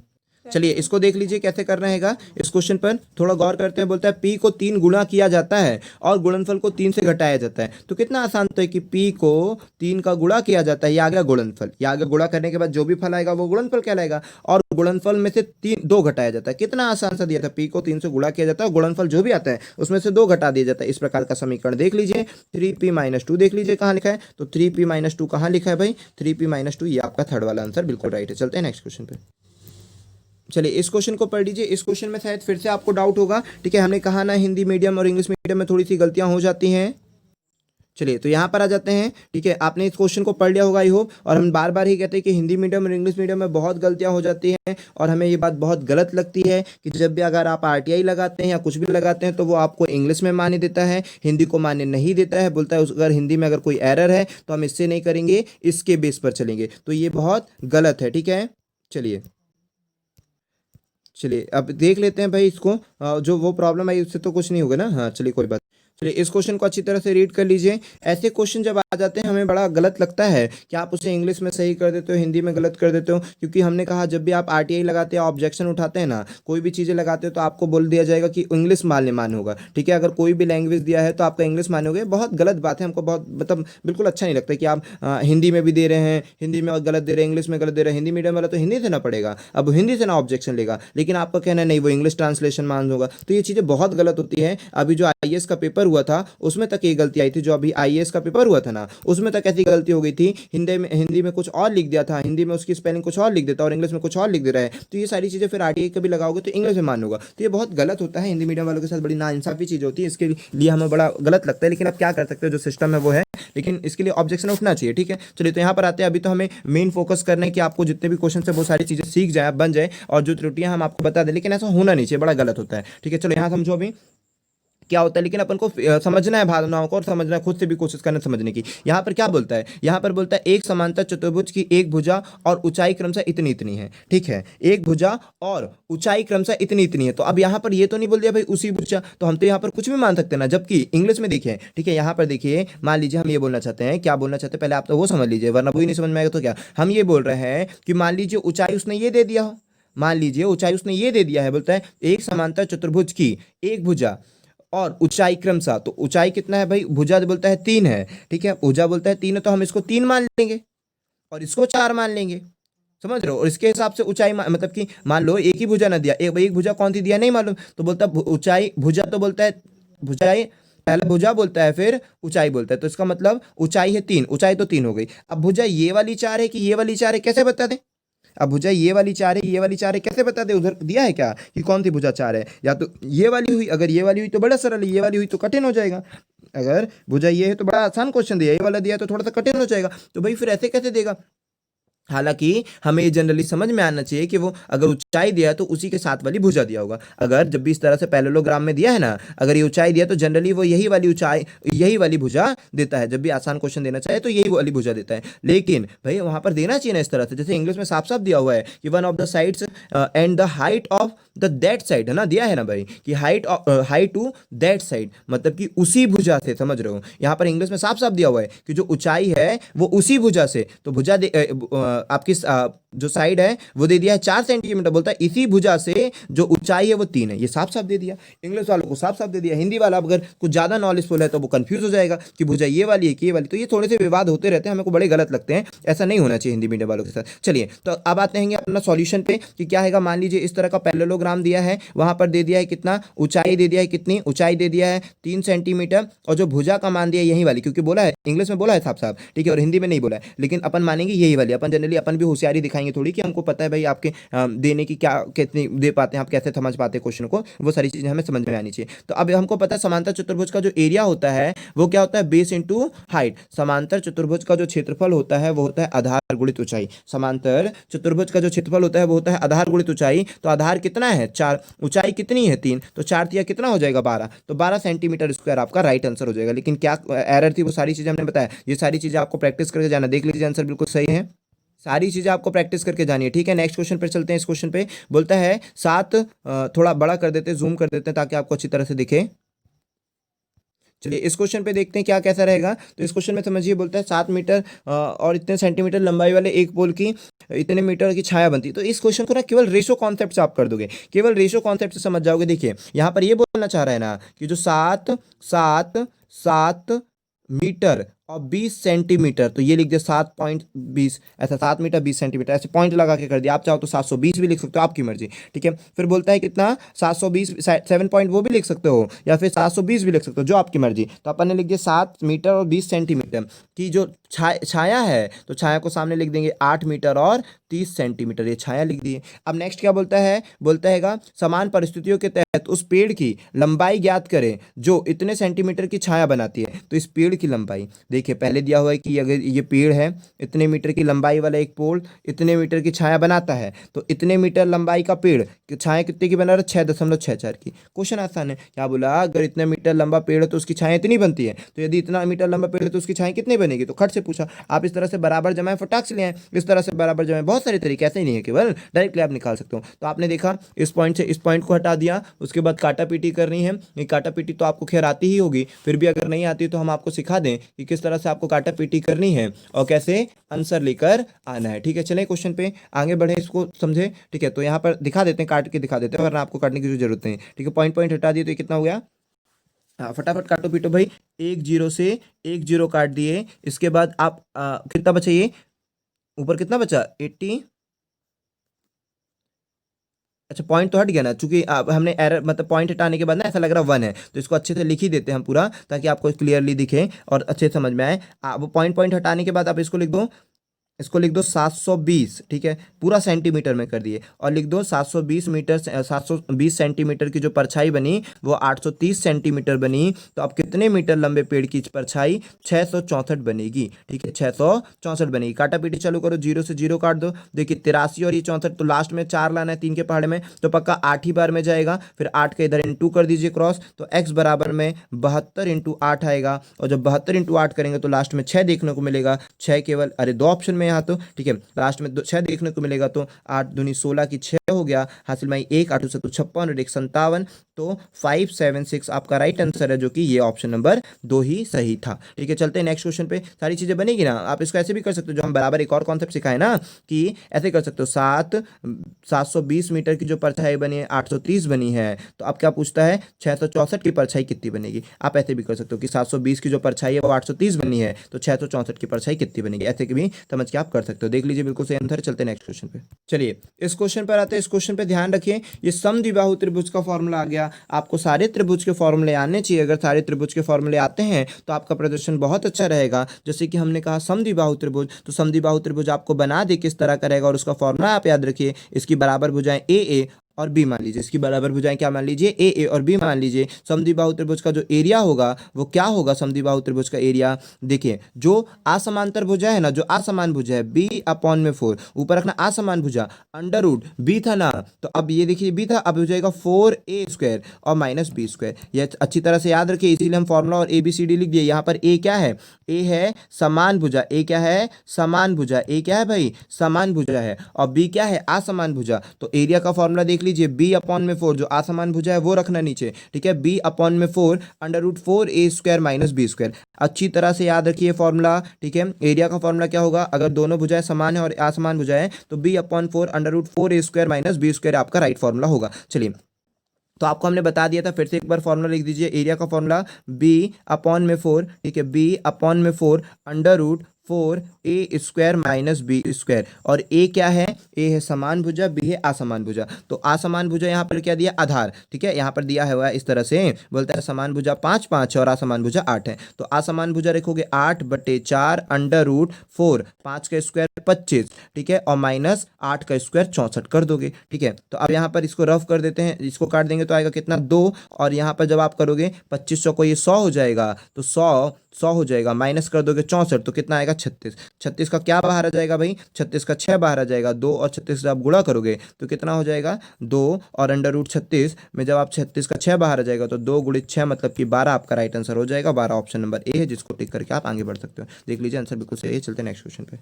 चलिए इसको देख लीजिए कैसे करना है। इस क्वेश्चन पर थोड़ा गौर करते हैं। बोलता है पी को 3 गुणा किया जाता है और गुणनफल को 3 से घटाया जाता है। तो कितना आसान होता है कि पी को 3 का गुणा किया जाता है, ये आ गया गुणनफल, ये आगे गुणा करने के बाद जो भी फल आएगा वो गुणनफल कहलाएगा, और गुणनफल में से 2 घटाया जाता है। कितना आसान सा दिया था, पी को 3 से गुणा किया जाता है और गुणनफल जो भी आता है उसमें से 2 घटा दिया जाता है। इस प्रकार का समीकरण देख लीजिए। 3p - 2 देख लीजिए कहाँ लिखा है, तो 3p - 2 कहाँ लिखा है भाई, 3p - 2, ये आपका थर्ड वाला आंसर बिल्कुल राइट है। चलते हैं नेक्स्ट क्वेश्चन पे, चलिए इस क्वेश्चन को पढ़ लीजिए। इस क्वेश्चन में शायद फिर से आपको डाउट होगा, ठीक है। हमने कहा ना हिंदी मीडियम और इंग्लिश मीडियम में थोड़ी सी गलतियां हो जाती हैं। चलिए तो यहाँ पर आ जाते हैं, ठीक है। आपने इस क्वेश्चन को पढ़ लिया होगा आई होप, और हम बार बार ही कहते हैं कि हिंदी मीडियम और इंग्लिश मीडियम में बहुत गलतियां हो जाती हैं, और हमें ये बात बहुत गलत लगती है कि जब भी अगर आप RTI लगाते हैं या कुछ भी लगाते हैं तो वो आपको इंग्लिश में मान्य देता है, हिंदी को मान्य नहीं देता है। बोलता है अगर हिंदी में अगर कोई एरर है तो हम इससे नहीं करेंगे, इसके बेस पर चलेंगे, तो ये बहुत गलत है, ठीक है। चलिए अब देख लेते हैं भाई इसको, जो वो प्रॉब्लम आई उससे तो कुछ नहीं होगा ना, हाँ चलिए कोई बात। चलिए इस क्वेश्चन को अच्छी तरह से रीड कर लीजिए। ऐसे क्वेश्चन जब आ जाते हैं हमें बड़ा गलत लगता है कि आप उसे इंग्लिश में सही कर देते हो, हिंदी में गलत कर देते हो, क्योंकि हमने कहा जब भी आप आरटीआई लगाते हैं, ऑब्जेक्शन उठाते हैं ना, कोई भी चीज़ें लगाते हो तो आपको बोल दिया जाएगा कि इंग्लिश मान होगा। ठीक है, अगर कोई भी लैंग्वेज दिया है तो आपका इंग्लिश मान होगा। बहुत गलत बात है, हमको बहुत मतलब बिल्कुल अच्छा नहीं लगता कि आप हिंदी में भी दे रहे हैं, हिंदी में गलत दे रहे हैं, इंग्लिश में गलत दे रहे हैं। हिंदी मीडियम वाला तो हिंदी से ना पड़ेगा, अब हिंदी से ना ऑब्जेक्शन लेगा, लेकिन आपका कहना नहीं वो इंग्लिश ट्रांसलेशन मान होगा। तो ये चीज़ें बहुत गलत होती है। अभी जो आईएएस का पेपर हुआ था उसमें तक ये गलती आई थी, जो अभी आईएएस का पेपर हुआ था ना उसमें तक ऐसी गलती हो गई थी, हिंदी में कुछ और लिख दिया था, हिंदी में उसकी स्पेलिंग कुछ और लिख देता और इंग्लिश में कुछ और लिख दे रहा है। तो ये सारी चीज़ें फिर आरटीआई कभी लगाओगे तो इंग्लिश में मान होगा, तो ये बहुत गलत होता है। हिंदी मीडियम वालों के साथ बड़ी नाइंसाफी चीज़ होती है, इसके लिए हमें बड़ा गलत लगता है, लेकिन अब क्या कर सकते हो, जो सिस्टम है वो है, लेकिन इसके लिए ऑब्जेक्शन उठना चाहिए। ठीक है, चलिए तो यहाँ पर आते हैं। अभी तो हमें मेन फोकस करना है कि आपको जितने भी क्वेश्चन है वो सारी चीज़ें सीख जाए, बन जाए, और जो त्रुटियां हम आपको बता दें, लेकिन ऐसा होना नहीं चाहिए, बड़ा गलत होता है। ठीक है, चलो यहाँ समझो अभी क्या होता है, लेकिन अपन को समझना है भावनाओं को, और समझना है, खुद से भी कोशिश करना समझने की। यहाँ पर क्या बोलता है, यहाँ पर बोलता है एक समांतर चतुर्भुज की एक भुजा और ऊंचाई क्रमशः इतनी इतनी है। ठीक है, एक भुजा और ऊंचाई क्रमशः इतनी इतनी है। तो अब यहाँ पर ये तो नहीं बोल दिया भाई उसी भुजा, तो हम तो यहाँ पर कुछ भी मान सकते हैं ना, जबकि इंग्लिश में देखिए। ठीक है, यहाँ पर देखिए, मान लीजिए हम ये बोलना चाहते हैं, क्या बोलना चाहते हैं पहले आप तो वो समझ लीजिए, वरना वही नहीं समझ में आएगा तो क्या। हम ये बोल रहे हैं कि मान लीजिए ऊंचाई उसने ये दे दिया हो, मान लीजिए ऊंचाई उसने ये दे दिया है, बोलता है एक समांतर चतुर्भुज की एक भुजा और ऊंचाई क्रमशः, तो ऊंचाई कितना है भाई, भुजा बोलता है 3 है। ठीक है, भुजा बोलता है 3 है, तो हम इसको 3 मान लेंगे और इसको 4 मान लेंगे, समझ रहे हो। और इसके हिसाब से ऊंचाई मतलब कि मान लो एक ही भुजा ना दिया, एक भुजा कौन सी दिया नहीं मालूम, तो बोलता है ऊंचाई भुजा, तो बोलता है भुजाई, पहले भुजा बोलता है फिर ऊंचाई बोलता है, तो इसका मतलब ऊंचाई है 3, ऊंचाई तो 3 हो गई। अब भुजा ये वाली 4 है कि ये वाली 4 है, कैसे बता दें। अब भुजा ये वाली 4 है, ये वाली 4 है, कैसे बता दे, उधर दिया है क्या कि कौन सी भुजा 4 है, या तो ये वाली हुई, अगर ये वाली हुई तो बड़ा सरल है, ये वाली हुई तो कठिन हो जाएगा। अगर भुजा ये है तो बड़ा आसान क्वेश्चन दिया, ये वाला दिया तो थोड़ा सा कठिन हो जाएगा, तो भाई फिर ऐसे कैसे देगा। हालांकि हमें ये जनरली समझ में आना चाहिए कि वो अगर ऊंचाई दिया है तो उसी के साथ वाली भुजा दिया होगा। अगर जब भी इस तरह से पैरेललोग्राम में दिया है ना, अगर ये ऊंचाई दिया तो जनरली वो यही वाली ऊंचाई, यही वाली भुजा देता है। जब भी आसान क्वेश्चन देना चाहे तो यही वाली भुजा देता है, लेकिन भाई वहां पर देना चाहिए ना इस तरह से, जैसे इंग्लिश में साफ साफ दिया हुआ है कि one of the sides and the height of the that side, है ना, दिया है ना भाई कि हाइट टू दैट साइड, मतलब कि उसी भुजा से, समझ रहे हो। यहाँ पर इंग्लिश में साफ साफ दिया हुआ है कि जो ऊंचाई है वो उसी भुजा से, तो भुजा आपकी जो साइड है वो दे दिया है 4 सेंटीमीटर, बोलता है इसी भुजा से जो ऊंचाई है वो 3 है। ये साफ साफ दे दिया, इंग्लिश वालों को साफ साफ दे दिया। हिंदी वाला अगर कुछ ज्यादा नॉलेजफुल है तो वो कंफ्यूज हो जाएगा कि भुजा ये वाली है कि ये वाली, तो ये थोड़े से विवाद होते रहते हैं, हमें को बड़े गलत लगते हैं, ऐसा नहीं होना चाहिए हिंदी मीडियम वालों के साथ। चलिए तो अब आते हैं अपना सॉल्यूशन पे कि क्या है। मान लीजिए इस तरह का पैरेललोग्राम दिया है, वहां पर दे दिया है कितना, ऊंचाई दे दिया है, कितनी ऊंचाई दे दिया है 3 सेंटीमीटर, और जो भुजा का मान दिया यही वाली, क्योंकि बोला है इंग्लिश में बोला है साफ साफ, ठीक है, और हिंदी में नहीं बोला है, लेकिन अपन मानेंगे यही वाली। अपन जनरली अपन भी होशियारी दिखाएंगे थोड़ी कि हमको पता है भाई आपके देने की क्या, कितनी दे पाते हैं आप, कैसे समझ पाते हैं क्वेश्चन को, वो सारी चीजें हमें समझ में आनी चाहिए। तो अब हमको पता है समांतर चतुर्भुज का जो एरिया होता है वो क्या होता है, बेस इंटू हाइट। समांतर चतुर्भुज का जो क्षेत्रफल होता है वो होता है आधार गुणित ऊंचाई। समांतर चतुर्भुज का जो क्षेत्रफल होता है वो होता है आधार गुणित ऊंचाई। तो आधार कितना है 4, ऊंचाई कितनी है 3, तो 4 तिया कितना हो जाएगा 12, तो 12 सेंटीमीटर स्क्वायर आपका राइट आंसर हो जाएगा। लेकिन क्या एरर थी वो सारी चीजें हमने बताया, ये सारी चीजें आपको प्रैक्टिस करके जाना। देख लीजिए आंसर बिल्कुल सही है, सारी चीजें आपको प्रैक्टिस करके जानी है। ठीक है, नेक्स्ट क्वेश्चन पर चलते हैं। इस क्वेश्चन पे बोलता है 7, थोड़ा बड़ा कर देते हैं, जूम कर देते हैं ताकि आपको अच्छी तरह से दिखे। चलिए इस क्वेश्चन पे देखते हैं क्या कैसा रहेगा। तो इस क्वेश्चन में समझिए, बोलता है 7 मीटर और इतने सेंटीमीटर लंबाई वाले एक पोल की इतने मीटर की छाया बनती है। तो इस क्वेश्चन को ना केवल रेशो कॉन्सेप्ट से आप कर दोगे, केवल रेशो कॉन्सेप्ट से समझ जाओगे। देखिए यहाँ पर ये बोलना चाह रहा है ना कि जो 7 मीटर और 20 सेंटीमीटर, तो ये लिख दिया 7.20, ऐसा 7 मीटर 20 सेंटीमीटर, ऐसे पॉइंट लगा के कर दिया। आप चाहो तो 720 भी लिख सकते हो, आपकी मर्जी। ठीक है, फिर बोलता है कितना 720, 7 पॉइंट वो भी लिख सकते हो, या फिर 720 भी लिख सकते हो, जो आपकी मर्जी। तो अपन ने लिख दिया 7 मीटर और 20 सेंटीमीटर की जो छाया है, तो छाया को सामने लिख देंगे 8 मीटर और 30 सेंटीमीटर, ये छाया लिख दिए। अब नेक्स्ट क्या बोलता है, बोलता है समान परिस्थितियों के तहत उस पेड़ की लंबाई ज्ञात करें जो इतने सेंटीमीटर की छाया बनाती है। तो इस पेड़ की लंबाई देखिए पहले दिया हुआ है कि अगर ये पेड़ है, इतने मीटर की लंबाई वाला एक पोल इतने मीटर की छाया बनाता है, तो इतने मीटर लंबाई का पेड़ की छाया कितने की बना रहा है? 6.64 की। क्वेश्चन आसान है। क्या बोला? अगर इतने मीटर लंबा पेड़ है तो उसकी छाया इतनी बनती है, तो यदि इतना मीटर लंबा पेड़ है तो उसकी छाया कितनी बनेगी? तो खट से पूछा। आप इस तरह से बराबर जमाएं, फटाक से ले आए। इस तरह से बराबर जमाएं, बहुत सारे तरीके, ऐसे ही नहीं है केवल डायरेक्टली आप निकाल सकते हो। तो आपने देखा इस पॉइंट से इस पॉइंट को हटा दिया, उसके बाद काटा पीटी करनी है। ये काटा पीटी तो आपको खैर आती ही होगी, फिर भी अगर नहीं आती तो हम आपको सिखा दें कि किस तरह से आपको काटा पीटी करनी है और कैसे आंसर लेकर आना है। ठीक है, चलें क्वेश्चन पे आगे बढ़े, इसको समझे। ठीक है, तो यहाँ पर दिखा देते हैं, काट के दिखा देते हैं, वरना आपको काटने की जरूरत नहीं। ठीक है, पॉइंट पॉइंट हटा दिए तो ये कितना हो गया? हाँ, फटाफट काटो पीटो भाई। एक जीरो से एक जीरो काट दिए, इसके बाद आप कितना बचा? ये ऊपर कितना बचा? 80। अच्छा, पॉइंट तो हट गया ना, चूंकि हमने एरर मतलब पॉइंट हटाने के बाद ना ऐसा लग रहा 1 है, तो इसको अच्छे से लिख ही देते हैं हम पूरा, ताकि आपको क्लियरली दिखे और अच्छे से समझ में आए। वो पॉइंट पॉइंट हटाने के बाद आप इसको लिख दो, इसको लिख दो 720। ठीक है, पूरा सेंटीमीटर में कर दिए, और लिख दो 720 मीटर 720 सेंटीमीटर की जो परछाई बनी वो 830 सेंटीमीटर बनी। तो अब कितने मीटर लंबे पेड़ की परछाई? 664 बनेगी। ठीक है, 664 बनेगी। काटा पीटी चालू करो, जीरो से जीरो काट दो। देखिए 83 और ये 64, तो लास्ट में 4 लाना है 3 के पहाड़े में, तो पक्का 8 ही बार में जाएगा। फिर 8 का इधर इंटू कर दीजिए क्रॉस, तो x बराबर में 72 इंटू 8 आएगा। और जब 72 इंटू 8 करेंगे तो लास्ट में 6 देखने को मिलेगा। 6 केवल अरे 2 ऑप्शन में यहाँ, तो ठीक है लास्ट में 6 देखने को मिलेगा। तो 8 दूनी 16 की 6 हो गया, हासिल में 1 8 से 56 और 1 57, तो 576 आपका राइट आंसर है, जो कि ये ऑप्शन नंबर 2 ही सही था। ठीक है, चलते हैं नेक्स्ट क्वेश्चन पे। सारी चीजें बनेगी ना, आप इसको ऐसे भी कर सकते हो, जो हम बराबर एक और कॉन्सेप्ट सिखाए ना, कि ऐसे कर सकते हो। 720 मीटर की जो परछाई बनी है 830 बनी है, तो अब क्या पूछता है? 664 की परछाई कितनी बनेगी? आप ऐसे भी कर सकते हो कि 720 की जो परछाई है वो 830 बनी है, तो 664 की परछाई कितनी बनेगी, ऐसे भी समझ के आप कर सकते हो। देख लीजिए बिल्कुल सही आंसर। चलते हैं नेक्स्ट क्वेश्चन पे। चलिए इस क्वेश्चन पर आते हैं। इस क्वेश्चन पे ध्यान रखिए, ये समद्विबाहु त्रिभुज का फॉर्मूला आ गया। आपको सारे त्रिभुज के फॉर्मूले आने चाहिए। अगर सारे त्रिभुज के फॉर्मूले आते हैं तो आपका प्रदर्शन बहुत अच्छा रहेगा। जैसे कि हमने कहा समद्विबाहु त्रिभुज, तो समद्विबाहु त्रिभुज आपको बना दे किस तरह का रहेगा, और उसका फॉर्मूला आप याद रखिए। इसकी बराबर भुजाएं ए ए और बी मान लीजिए, इसकी बराबर भुजाएं क्या मान लीजिए? ए ए और बी मान लीजिए। समद्विबाहु त्रिभुज का जो एरिया होगा वो क्या होगा? समद्विबाहु त्रिभुज का एरिया देखिए, जो असमांतर भुजा है ना, जो असमान भुजा है बी अपॉन में 4, ऊपर रखना असमान भुजा, अंडर रूट बी था ना, तो अब ये देखिए बी था, अब हो जाएगा 4a² और माइनस b²। ये अच्छी तरह से याद रखिए, इसीलिए हम फॉर्मूला और ABCD लिख दिए। यहाँ पर ए क्या है? ए है समान भुजा, ए क्या है? समान भुजा, ए क्या है भाई? समान भुजा है, और बी क्या है? असमान भुजा। तो एरिया का फॉर्मूला देख लीजिए, बी अपॉन में 4, जो असमान भुजा है वो रखना नीचे। ठीक है, बी अपॉन में 4 under root 4a² minus b²। अच्छी तरह से याद रखिए फॉर्मूला। ठीक है, एरिया का फॉर्मूला क्या होगा? अगर दोनों भुजाएं समान है और असमान भुजाएं है, तो B upon 4 under root 4a² minus b² आपका राइट फॉर्मूला होगा। चलिए, तो आपको हमने बता दिया था, फिर से एक बार फॉर्मूला लिख दीजिए। एरिया का फॉर्मूला बी अपॉन में 4, ठीक है, बी अपॉन में 4 under root 4a² minus b²। और ए क्या है? ए है समान भुजा, बी है असमान भुजा। तो असमान भुजा यहाँ पर क्या दिया? आधार। ठीक है, यहाँ पर दिया है हुआ इस तरह से, बोलता है समान भुजा 5 5 है और असमान भुजा 8 है। तो असमान भुजा रखोगे 8/4 अंडर रूट 4, 5 का स्क्वायर 25, ठीक है, और माइनस 8 का स्क्वायर 64 कर दोगे। ठीक है, तो अब यहाँ पर इसको रफ कर देते हैं, इसको काट देंगे तो आएगा कितना? 2। और यहाँ पर जब आप करोगे 2500 को ये 100 हो जाएगा, तो 100 हो जाएगा, माइनस कर दोगे 64, तो कितना आएगा? 36। 36 का क्या बाहर आ जाएगा भाई? 36 का 6 बाहर आ जाएगा। 2 और 36 से आप गुणा करोगे तो कितना हो जाएगा? 2 और अंडर रूट 36 में जब आप 36 का 6 बाहर आ जाएगा, तो 2 गुणित 6 मतलब कि 12 आपका राइट आंसर हो जाएगा। 12 ऑप्शन नंबर ए है, जिसको टिक करके आप आगे बढ़ सकते हो। देख लीजिए आंसर बिल्कुल सही है। चलते हैं नेक्स्ट क्वेश्चन पे।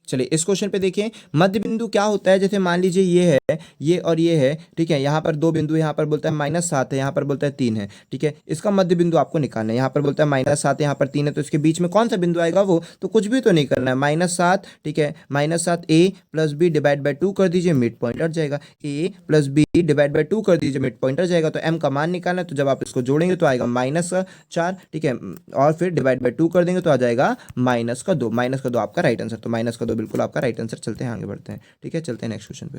चलिए इस क्वेश्चन पे देखिए, मध्य बिंदु क्या होता है? जैसे मान लीजिए ये है, ये और ये है, ठीक है, यहाँ पर 2 बिंदु, यहाँ पर बोलता है -7 है, यहाँ पर बोलता है 3 है। ठीक है, इसका मध्य बिंदु आपको निकालना है। यहाँ पर बोलता है -7, यहाँ पर 3 है, तो इसके बीच में कौन सा बिंदु आएगा? वो तो कुछ भी तो नहीं करना है। -7, ठीक है, -7 a + b डिवाइड बाई 2 कर दीजिए, मिड पॉइंट हट जाएगा। a + b डिवाइड बाई 2 कर दीजिए, मिड पॉइंट हट जाएगा। तो m का मान निकालना है, तो जब आप इसको जोड़ेंगे तो आएगा -4, ठीक है, और फिर डिवाइड बाई 2 कर देंगे तो आ जाएगा -2। -2 आपका राइट आंसर, तो -2 बिल्कुल आपका राइट आंसर। चलते हैं आगे बढ़ते हैं। ठीक है, चलते हैं नेक्स्ट क्वेश्चन पे।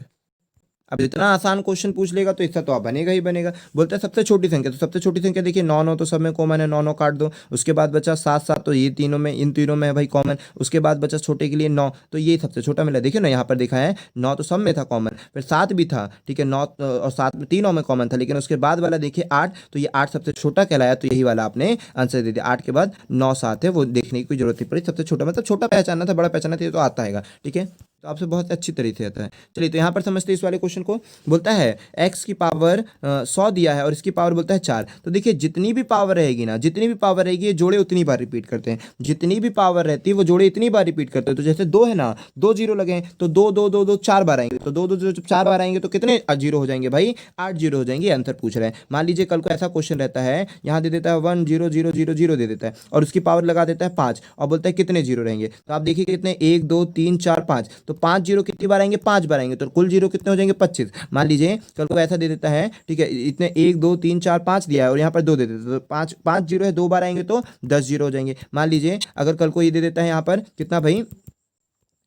अब इतना आसान क्वेश्चन पूछ लेगा तो इसका तो आप बनेगा ही बनेगा। बोलता है सबसे छोटी संख्या, तो सबसे छोटी संख्या देखिए 9 9 तो सब में कॉमन है, 9 9 काट दो। उसके बाद बचा 7 7 तो ये तीनों में, इन तीनों में है भाई कॉमन। उसके बाद बचा छोटे के लिए 9 तो ये सबसे छोटा मिला। देखिए ना यहाँ पर देखा है 9 तो सब में था कॉमन, फिर 7 भी था, ठीक है 9 और 7 में तीनों में कॉमन था, लेकिन उसके बाद वाला देखिए 8 तो ये 8 सबसे छोटा कहलाया, तो यही वाला आपने आंसर दे दिया। 8 के बाद 9 7 है, वो देखने की कोई जरूरत नहीं पड़ी। सबसे छोटा मतलब छोटा पहचानना था, बड़ा पहचानना था, ये तो आता है, ठीक है, तो आपसे बहुत अच्छी तरीके से आता है। चलिए तो यहाँ पर समझते हैं इस वाले क्वेश्चन को। बोलता है x की पावर 100 दिया है और इसकी पावर बोलता है 4। तो देखिए जितनी भी पावर रहेगी ना, जितनी भी पावर रहेगी ये जोड़े उतनी बार रिपीट करते हैं। जितनी भी पावर रहती है वो जोड़े इतनी बार रिपीट करते हैं। तो जैसे 2 है ना, 2 जीरो लगे तो 2 2 2 2 4 बार आएंगे, तो 2 2 जब 4 बार आएंगे तो कितने जीरो हो जाएंगे भाई, 8 जीरो हो जाएंगे। आंसर पूछ रहे हैं। मान लीजिए कल को ऐसा क्वेश्चन रहता है, यहाँ दे देता है 1 0 0 0 0 दे देता है और उसकी पावर लगा देता है 5 और बोलता है कितने जीरो रहेंगे। तो आप देखिए कितने, 1 2 3 4 5, तो 5 जीरो कितनी बार आएंगे, 5 बार आएंगे, तो कुल जीरो कितने हो जाएंगे 25। मान लीजिए कल को ऐसा दे देता है, ठीक है, इतने 1 2 3 4 5 दिया है और यहाँ पर 2 दे देता है, तो 5 5 जीरो है, 2 बार आएंगे तो 10 जीरो हो जाएंगे। मान लीजिए अगर कल को ये दे देता है यहाँ पर कितना भाई,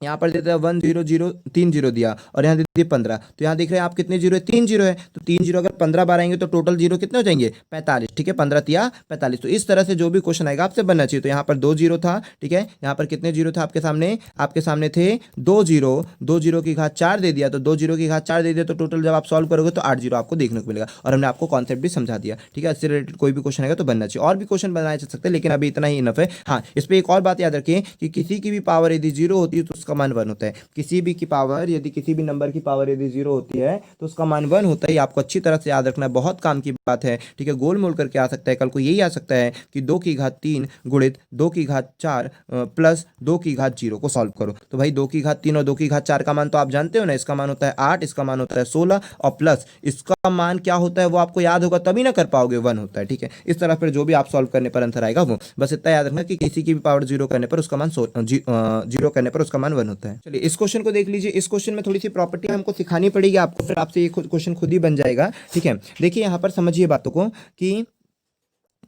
यहाँ पर देता है 1 0 0 3 जीरो दिया और यहाँ दे दिए 15, तो यहाँ देख रहे हैं आप कितने जीरो है, 3 जीरो है, तो 3 जीरो अगर 15 बार आएंगे तो टोटल जीरो कितने हो जाएंगे 45, ठीक है, 15 तिया 45। तो इस तरह से जो भी क्वेश्चन आएगा आपसे बनना चाहिए। तो यहाँ पर 2 जीरो था, ठीक है, यहाँ पर कितने जीरो था आपके सामने थे 2 जीरो, 2 जीरो की घात 4 दे दिया, तो 2 जीरो की घात 4 दे दिया, तो टोटल जब आप सॉल्व करोगे तो 8 जीरो आपको देखने को मिलेगा और हमने आपको कॉन्सेप्ट भी समझा दिया, ठीक है। इससे रिलेटेड कोई भी क्वेश्चन आएगा तो बनना चाहिए। और भी क्वेश्चन बनाए जा सकते हैं लेकिन अभी इतना ही इनफ है। हाँ, इस पर एक और बात याद रखें कि किसी की भी पावर यदि जीरो होती है तो उसका मान 1 होता है। किसी भी की पावर, यदि किसी भी नंबर की पावर यदि 0 होती है तो उसका मान 1 होता है। आपको अच्छी तरह से याद रखना है, बहुत काम की बात है, ठीक है। गोल मोल करके आ सकता है, कल को यही आ सकता है कि 2 की घात 3 गुणित 2 की घात 4 प्लस 2 की घात 0 को सॉल्व करो। तो भाई 2 की घात 3 और 2 की घात 4 का मान तो आप जानते हो ना, इसका मान होता है 8, इसका मान होता है 16 और प्लस इसका मान क्या होता है वो आपको याद होगा तभी ना कर पाओगे, 1 होता है, ठीक है। इस तरह फिर जो भी आप सॉल्व करने पर आंसर आएगा वो बस इतना याद रखना कि किसी की भी पावर 0 करने पर उसका मान 0 करने पर उसका मान 1 होता है। चलिए इस क्वेश्चन को देख लीजिए। इस क्वेश्चन में थोड़ी सी प्रॉपर्टी हमको सिखानी पड़ेगी आपको, फिर आपसे ये क्वेश्चन खुद ही बन जाएगा, ठीक है। देखिए यहाँ पर समझिए बातों को कि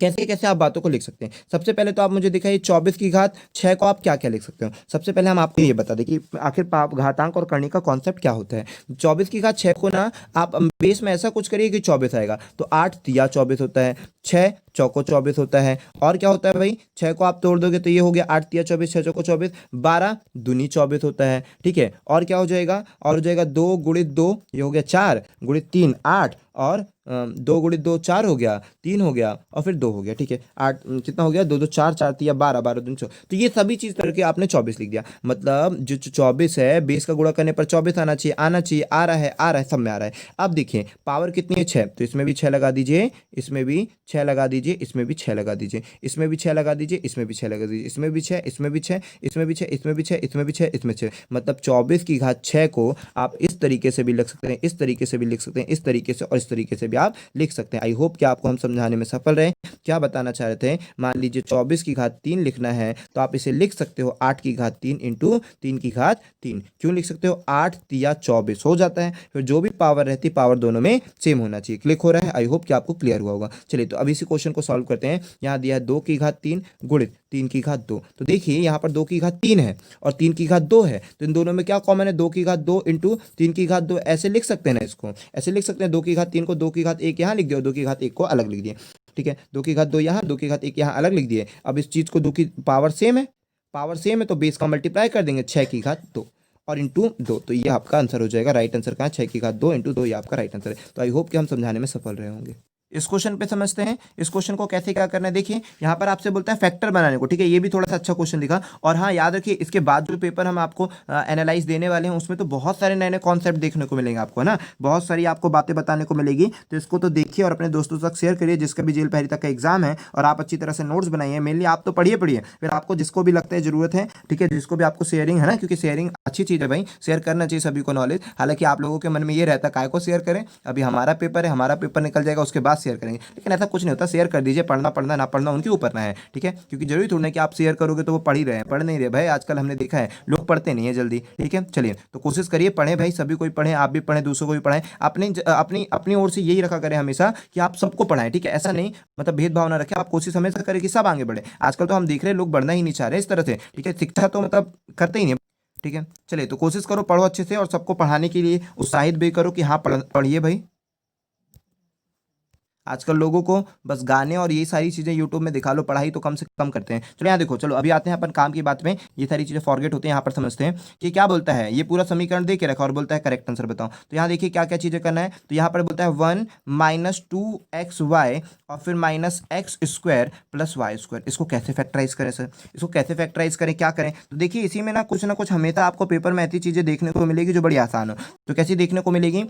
कैसे कैसे आप बातों को लिख सकते हैं। सबसे पहले तो आप मुझे दिखाइए 24 की घात 6 को आप क्या क्या लिख सकते हो। सबसे पहले हम आपको ये बता दें कि आखिर घातांक और करनी का कॉन्सेप्ट क्या होता है। 24 की घात 6 को ना आप बेस में ऐसा कुछ करिए कि 24 आएगा, तो 8 तिया 24 होता है, 6 चौको 24 होता है, और क्या होता है भाई 6 को आप तोड़ दोगे तो ये हो गया 8 तिया 24, 6 चौको 24, 12 दूनी 24 होता है, ठीक है। और क्या हो जाएगा, और हो जाएगा 2 गुणित 2, ये हो गया 4 गुणित 3 8, और 2 गुणित 2 4 हो गया, 3 हो गया और फिर 2 हो गया, ठीक है। 8 कितना हो गया, 2 2 4 4 तिया 12, 12 दूनी 24, तो ये सभी चीज़ करके आपने 24 लिख दिया। मतलब जो 24 है बेस का गुणा करने पर 24 आना चाहिए, आ रहा है, सब में आ रहा है। अब देखिए पावर कितनी है 6, तो इसमें भी 6 लगा दीजिए, इसमें भी 6 लगा दीजिए, इसमें भी 6 लगा दीजिए, इसमें भी 6 लगा दीजिए, इसमें भी 6 लगा दीजिए, इसमें भी 6, इसमें भी 6, इसमें भी 6, इसमें भी 6, इसमें भी 6, इसमें 6। मतलब 24 की घात 6 को आप इस तरीके से भी लिख सकते हैं, इस तरीके से भी लिख सकते हैं, इस तरीके से और इस तरीके से भी आप लिख सकते हैं। आई होप कि आपको हम समझाने में सफल रहे। क्या बताना चाह रहे थे, मान लीजिए 24 की घात 3 लिखना है तो आप इसे लिख सकते हो 8 की घात 3 इंटू 3 की घात 3। क्यों लिख सकते हो, 8 तिया 24 हो जाता है। फिर जो भी पावर रहती है पावर दोनों में सेम होना चाहिए। क्लिक हो रहा है, आई होप कि आपको क्लियर हुआ होगा। चलिए तो अब इसी क्वेश्चन को सॉल्व करते हैं। यहाँ दिया है 2 की घात 3 गुणित 3 की घात 2, तो देखिए यहाँ पर 2 की घात 3 है और 3 की घात 2 है, तो इन दोनों में क्या कॉमन है, 2 की घात 2 इंटू 3 की घात 2। ऐसे लिख सकते हैं ना, इसको ऐसे लिख सकते हैं, 2 की घात 3 को 2 की घात 1 यहाँ लिख दिया, 2 की घात 1 को अलग लिख दिए, ठीक है। 2 की घात 2 यहाँ, 2 की घात 1 यहाँ अलग लिख दिए। अब इस चीज़ को 2 की पावर सेम है, तो बेस का मल्टीप्लाई कर देंगे 6 की घात 2 और इंटू 2, तो ये आपका आंसर हो जाएगा। राइट आंसर कहाँ, 6 की घात 2 इंटू 2, ये आपका राइट आंसर है। तो आई होप कि हम समझाने में सफल रहे होंगे। इस क्वेश्चन पे समझते हैं इस क्वेश्चन को कैसे क्या करना है। देखिए यहाँ पर आपसे बोलता है फैक्टर बनाने को, ठीक है। ये भी थोड़ा सा अच्छा क्वेश्चन दिखा। और हाँ याद रखिए इसके बाद जो पेपर हम आपको एनालाइज देने वाले हैं उसमें तो बहुत सारे नए नए कॉन्सेप्ट देखने को मिलेंगे आपको, है ना, बहुत सारी आपको बातें बताने को मिलेगी। तो इसको तो देखिए और अपने दोस्तों तक शेयर करिए जिसका भी जेल पहली तक का एग्जाम है, और आप अच्छी तरह से नोट्स बनाइए। मेनली आप तो पढ़िए, फिर आपको जिसको भी लगता है जरूरत है, ठीक है, जिसको भी आपको शेयरिंग है ना, क्योंकि शेयरिंग अच्छी चीज़ है भाई, शेयर करना चाहिए सभी को नॉलेज। हालांकि आप लोगों के मन में ये रहता है काय को शेयर करें, अभी हमारा पेपर है, हमारा पेपर निकल जाएगा उसके बाद शेयर करेंगे, लेकिन ऐसा कुछ नहीं होता। शेयर कर दीजिए, पढ़ना ना पढ़ना उनके ऊपर ना है, ठीक है। क्योंकि जरूरी थोड़ी ना कि आप शेयर करोगे तो वो पढ़ ही रहे हैं, पढ़ नहीं रहे भाई। आजकल हमने देखा है लोग पढ़ते नहीं है जल्दी, ठीक है। चलिए तो कोशिश करिए पढ़ें भाई, सभी कोई पढ़ें, आप भी पढ़ें, दूसरों को भी पढ़ाएं। अपनी अपनी अपनी ओर से यही रखा करें हमेशा कि आप सबको पढ़ाएं, ठीक है। ऐसा नहीं मतलब भेदभाव ना रखें, आप कोशिश हमेशा करें कि सब आगे बढ़े। आजकल तो हम देख रहे हैं लोग बढ़ना ही नहीं चाह रहे इस तरह से, ठीक है। शिक्षा तो मतलब करते ही नहीं, ठीक है, चलिए तो कोशिश करो पढ़ो अच्छे से, और सबको पढ़ाने के लिए उत्साहित भी करो कि हाँ पढ़िए भाई। आजकल लोगों को बस गाने और ये सारी चीज़ें यूट्यूब में दिखा लो, पढ़ाई तो कम से कम करते हैं। चलो यहाँ देखो, चलो अभी आते हैं अपन काम की बात में, ये सारी चीज़ें फॉरगेट होती हैं, यहाँ पर समझते हैं कि क्या बोलता है। ये पूरा समीकरण दे के रखा और बोलता है करेक्ट आंसर बताओ। तो यहाँ देखिए क्या क्या चीज़ें करना है। तो यहाँ पर बोलता है 1 माइनस 2xy और फिर minus x square plus y square. इसको कैसे फैक्टराइज करें सर, इसको कैसे फैक्टराइज करें, क्या करें। तो देखिए इसी में ना कुछ हमेशा आपको पेपर में ऐसी चीज़ें देखने को मिलेगी जो बड़ी आसान हो। तो कैसी देखने को मिलेगी,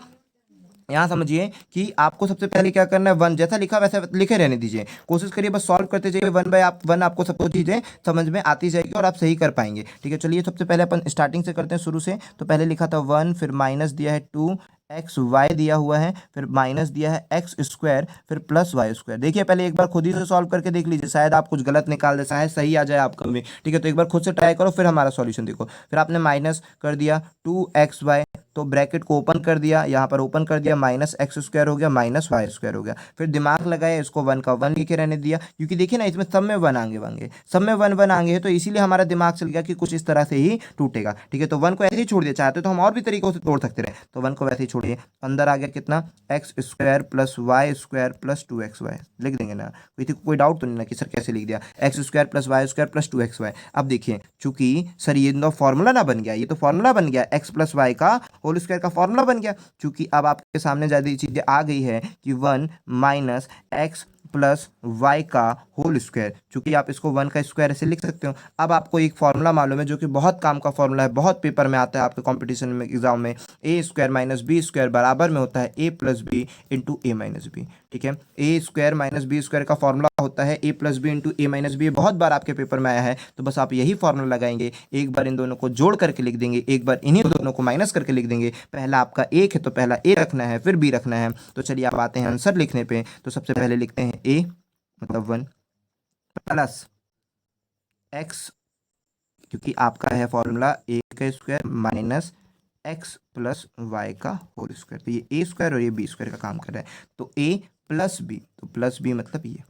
यहाँ समझिए कि आपको सबसे पहले क्या करना है, वन जैसा लिखा वैसा लिखे रहने दीजिए, कोशिश करिए बस सॉल्व करते जाइए, वन बाय आप वन आपको सब चीज़ें समझ में आती जाएगी और आप सही कर पाएंगे। ठीक है, चलिए सबसे पहले अपन स्टार्टिंग से करते हैं, शुरू से। तो पहले लिखा था 1, फिर माइनस दिया है 2xy दिया हुआ है, फिर माइनस दिया है एक्स स्क्वायर, फिर प्लस वाई स्क्वायर। देखिए पहले एक बार खुद ही से सॉल्व करके देख लीजिए, शायद आप कुछ गलत निकाल दे, शायद सही आ जाए आपका भी। ठीक है, तो एक बार खुद से ट्राई करो, फिर हमारा सॉल्यूशन देखो। फिर आपने माइनस कर दिया 2xy, तो ब्रैकेट को ओपन कर दिया, यहाँ पर ओपन कर दिया, माइनस एक्स स्क्वायर हो गया, माइनस वाई स्क्वायर हो गया। फिर दिमाग लगाया, इसको वन का वन लिखे रहने दिया, क्योंकि देखिए ना इसमें सब में वन आगे होंगे, सब में वन वन आगे है, तो इसीलिए हमारा दिमाग चल गया कि कुछ इस तरह से ही टूटेगा। ठीक है, तो वन को ऐसे ही छोड़ दिया, चाहते तो हम और भी तरीकों से तोड़ सकते रहे, तो वन को वैसे ही छोड़िए। अंदर आ गया कितना, x square plus y square plus 2xy लिख देंगे ना, कोई डाउट तो नहीं ना कि सर कैसे लिख दिया, x square plus y square plus 2xy। अब देखिए चूंकि सर ये तो फॉर्मूला ना बन गया, ये तो फॉर्मूला बन गया, एक्स प्लस वाई का होल स्क्वायर का फॉर्मूला बन गया। चूंकि अब आपके सामने ज़्यादा चीज़ें आ गई है कि 1 माइनस एक्स प्लस वाई का होल स्क्वायर, चूंकि आप इसको 1 का स्क्वायर ऐसे लिख सकते हो। अब आपको एक फॉर्मूला मालूम है जो कि बहुत काम का फॉर्मूला है, बहुत पेपर में आता है आपके कंपटीशन में, एग्जाम में, ए स्क्वायर माइनस बी स्क्वायर बराबर में होता है ए प्लस बी इंटू ए माइनस बी। ठीक है, ए स्क्वायर माइनस बी स्क्वायर का फॉर्मूला होता है ए प्लस बी इंटू ए माइनस बी, बहुत बार आपके पेपर में आया है। तो बस आप यही फॉर्मूला लगाएंगे, एक बार इन दोनों को जोड़ करके लिख देंगे, एक बार इन्हीं दोनों को माइनस करके लिख देंगे। पहला आपका एक है तो पहला ए रखना है, फिर बी रखना है। तो चलिए आप आते हैं आंसर लिखने पे। तो सबसे पहले लिखते हैं ए मतलब 1 प्लस एक्स, क्योंकि आपका है फॉर्मूला ए का square minus x plus y का होल स्क्वायर। तो ये ए स्क्वायर और ये बी स्क्वायर का काम कर रहा है, तो ए प्लस बी, तो प्लस बी मतलब ये।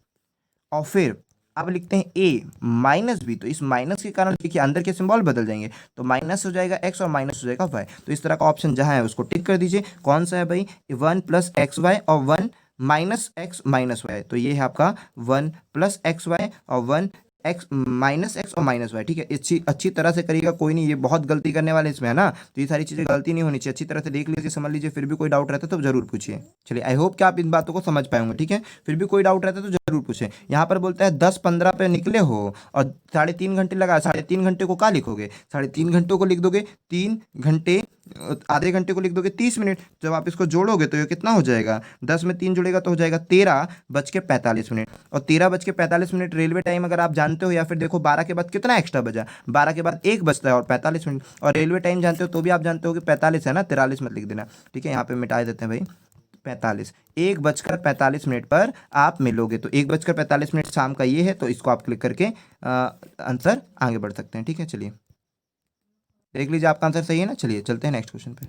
और फिर अब लिखते हैं ए माइनस बी, तो इस माइनस के कारण देखिए अंदर के सिंबल बदल जाएंगे, तो माइनस हो जाएगा एक्स और माइनस हो जाएगा वाई। तो इस तरह का ऑप्शन जहां है उसको टिक कर दीजिए। कौन सा है भाई, 1 प्लस एक्स वाई और 1 माइनस एक्स माइनस वाई। तो ये है आपका 1 प्लस एक्स वाई और 1 एक्स माइनस एक्स और माइनस वाई। ठीक है, अच्छी अच्छी तरह से करिएगा, कोई नहीं, ये बहुत गलती करने वाले इसमें है ना, तो ये सारी चीज़ें गलती नहीं होनी चाहिए, अच्छी तरह से देख लीजिए, समझ लीजिए। फिर भी कोई डाउट रहता है तो जरूर पूछिए। चलिए आई होप कि आप इन बातों को समझ पाए होंगे। ठीक है, फिर भी कोई डाउट रहता है तो जरूर पूछें। यहाँ पर बोलता है 10-15 पे निकले हो और 3.5 घंटे लगा, 3.5 घंटे को क्या लिखोगे, 3.5 घंटों को लिख दोगे 3 घंटे, आधे घंटे को लिख दोगे 30 मिनट। जब आप इसको जोड़ोगे तो ये कितना हो जाएगा, 10 में 3 जुड़ेगा तो हो जाएगा 13:45। और 13:45 रेलवे टाइम अगर आप जानते हो, या फिर देखो 12 के बाद कितना एक्स्ट्रा बजा, 12 के बाद 1 बजता है और 45 मिनट, और रेलवे टाइम जानते हो तो भी आप जानते हो कि 45 है ना, 43 मत लिख देना। ठीक है, यहाँ पे मिटा देते हैं भाई 45, 1:45 पर आप मिलोगे, तो 1:45 शाम का ये है, तो इसको आप क्लिक करके आंसर आगे बढ़ सकते हैं। ठीक है, चलिए देख लीजिए आपका आंसर सही है ना। चलिए चलते हैं नेक्स्ट क्वेश्चन पे।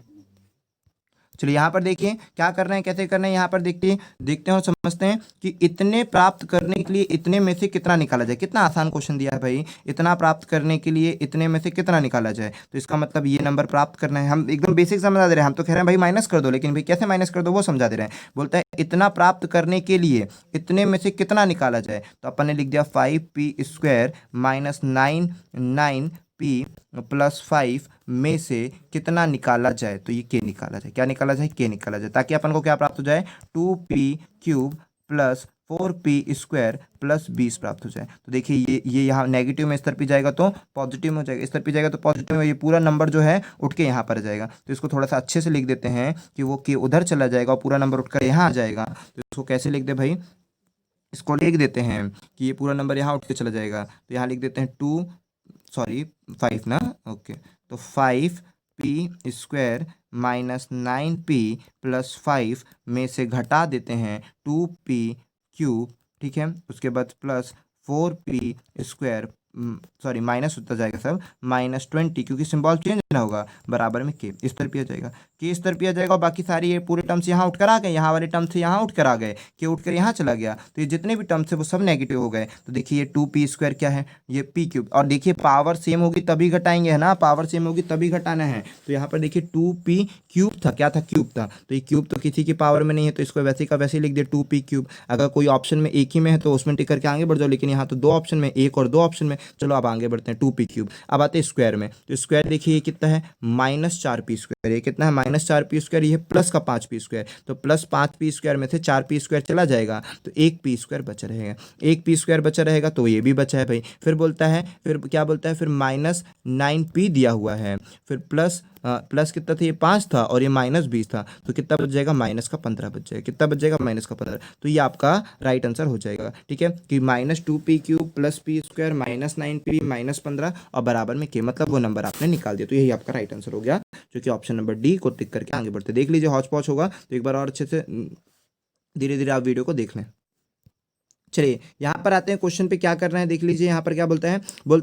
चलिए यहाँ पर देखिए क्या करना है, कैसे करना है, यहाँ पर देखते हैं और समझते हैं कि इतने प्राप्त करने के लिए इतने में से कितना निकाला जाए। कितना आसान क्वेश्चन दिया है भाई, इतना प्राप्त करने के लिए इतने में से कितना निकाला जाए। तो इसका मतलब ये नंबर प्राप्त करना है, हम एकदम बेसिक समझा दे रहे हैं। हम तो कह रहे हैं भाई माइनस कर दो, लेकिन भाई कैसे माइनस कर दो वो समझा दे रहे हैं। बोलता है इतना प्राप्त करने के लिए इतने में से कितना निकाला जाए, तो अपन ने लिख दिया 5p square minus 9p plus 5 में से कितना निकाला जाए। तो ये के निकाला जाए, क्या निकाला जाए, के निकाला जाए, ताकि अपन को क्या प्राप्त हो जाए, 2p³ plus 4p square plus 20 प्राप्त हो जाए। तो देखिए ये यहाँ नेगेटिव में इस तरफ जाएगा तो पॉजिटिव में हो जाएगा, इस तरफ जाएगा तो पॉजिटिव में, ये पूरा नंबर जो है उठ के यहाँ पर आ जाएगा। तो इसको थोड़ा सा अच्छे से लिख देते हैं कि वो के उधर चला जाएगा और पूरा नंबर उठकर यहाँ आ जाएगा। तो इसको कैसे लिख दे भाई, इसको लिख देते हैं कि ये पूरा नंबर यहाँ उठ के चला जाएगा, तो यहाँ लिख देते हैं 5 ना, ओके। तो 5p square minus 9p plus 5 में से घटा देते हैं 2p³। ठीक है, उसके बाद plus 4p square, sorry minus होता जाएगा सब, -20, क्योंकि सिंबल चेंज कितना होगा बराबर में के, इस तरफ आ जाएगा, के इस तरफ आ जाएगा और बाकी सारी ये पूरे टर्म्स यहाँ उठ कर आ गए, यहाँ वाले टर्म्स से यहाँ उठ कर आ गए, के उठ कर यहाँ चला गया, तो ये जितने भी टर्म्स है वो सब नेगेटिव हो गए। तो देखिए ये 2p² क्या है, ये p क्यूब, और देखिए पावर सेम होगी तभी घटाएंगे, है ना, पावर सेम होगी तभी घटाना है। तो यहाँ पर देखिए 2p क्यूब था, क्या था, क्यूब था, तो ये क्यूब तो किसी की पावर में नहीं है, तो इसको वैसे का वैसे लिख दे 2p क्यूब। अगर कोई ऑप्शन में एक ही में है तो उसमें टिक करके आगे बढ़ जाओ, लेकिन यहाँ तो दो ऑप्शन में, एक और दो ऑप्शन में, चलो अब आगे बढ़ते हैं 2p क्यूब। अब आते हैं स्क्वायर में, तो स्क्वायर देखिए ये कितना है -4p², ये कितना है -4p², ये प्लस का 5p², तो प्लस 5p² में से 4p² चला जाएगा तो 1p² बचा रहेगा, 1p² बचा रहेगा, तो ये भी बचा है भाई। फिर बोलता है, फिर क्या बोलता है, फिर -9p दिया हुआ है, फिर प्लस कितना था, ये 5 था और ये -20 था, तो कितना बच जाएगा, -15 बच जाएगा, कितना बच जाएगा, -15। तो ये आपका राइट आंसर हो जाएगा, ठीक है, कि -2p³ + p² -9p -15 और बराबर में के, मतलब वो नंबर आपने निकाल दिया। तो यही आपका राइट आंसर हो गया, जो कि ऑप्शन नंबर डी को टिक करके आगे बढ़ते। देख लीजिए हौच पौच होगा तो एक बार और अच्छे से धीरे धीरे आप वीडियो को देख लें। चलिए यहाँ पर आते हैं क्वेश्चन पे, क्या कर रहे हैं देख लीजिए। यहाँ पर क्या बोलता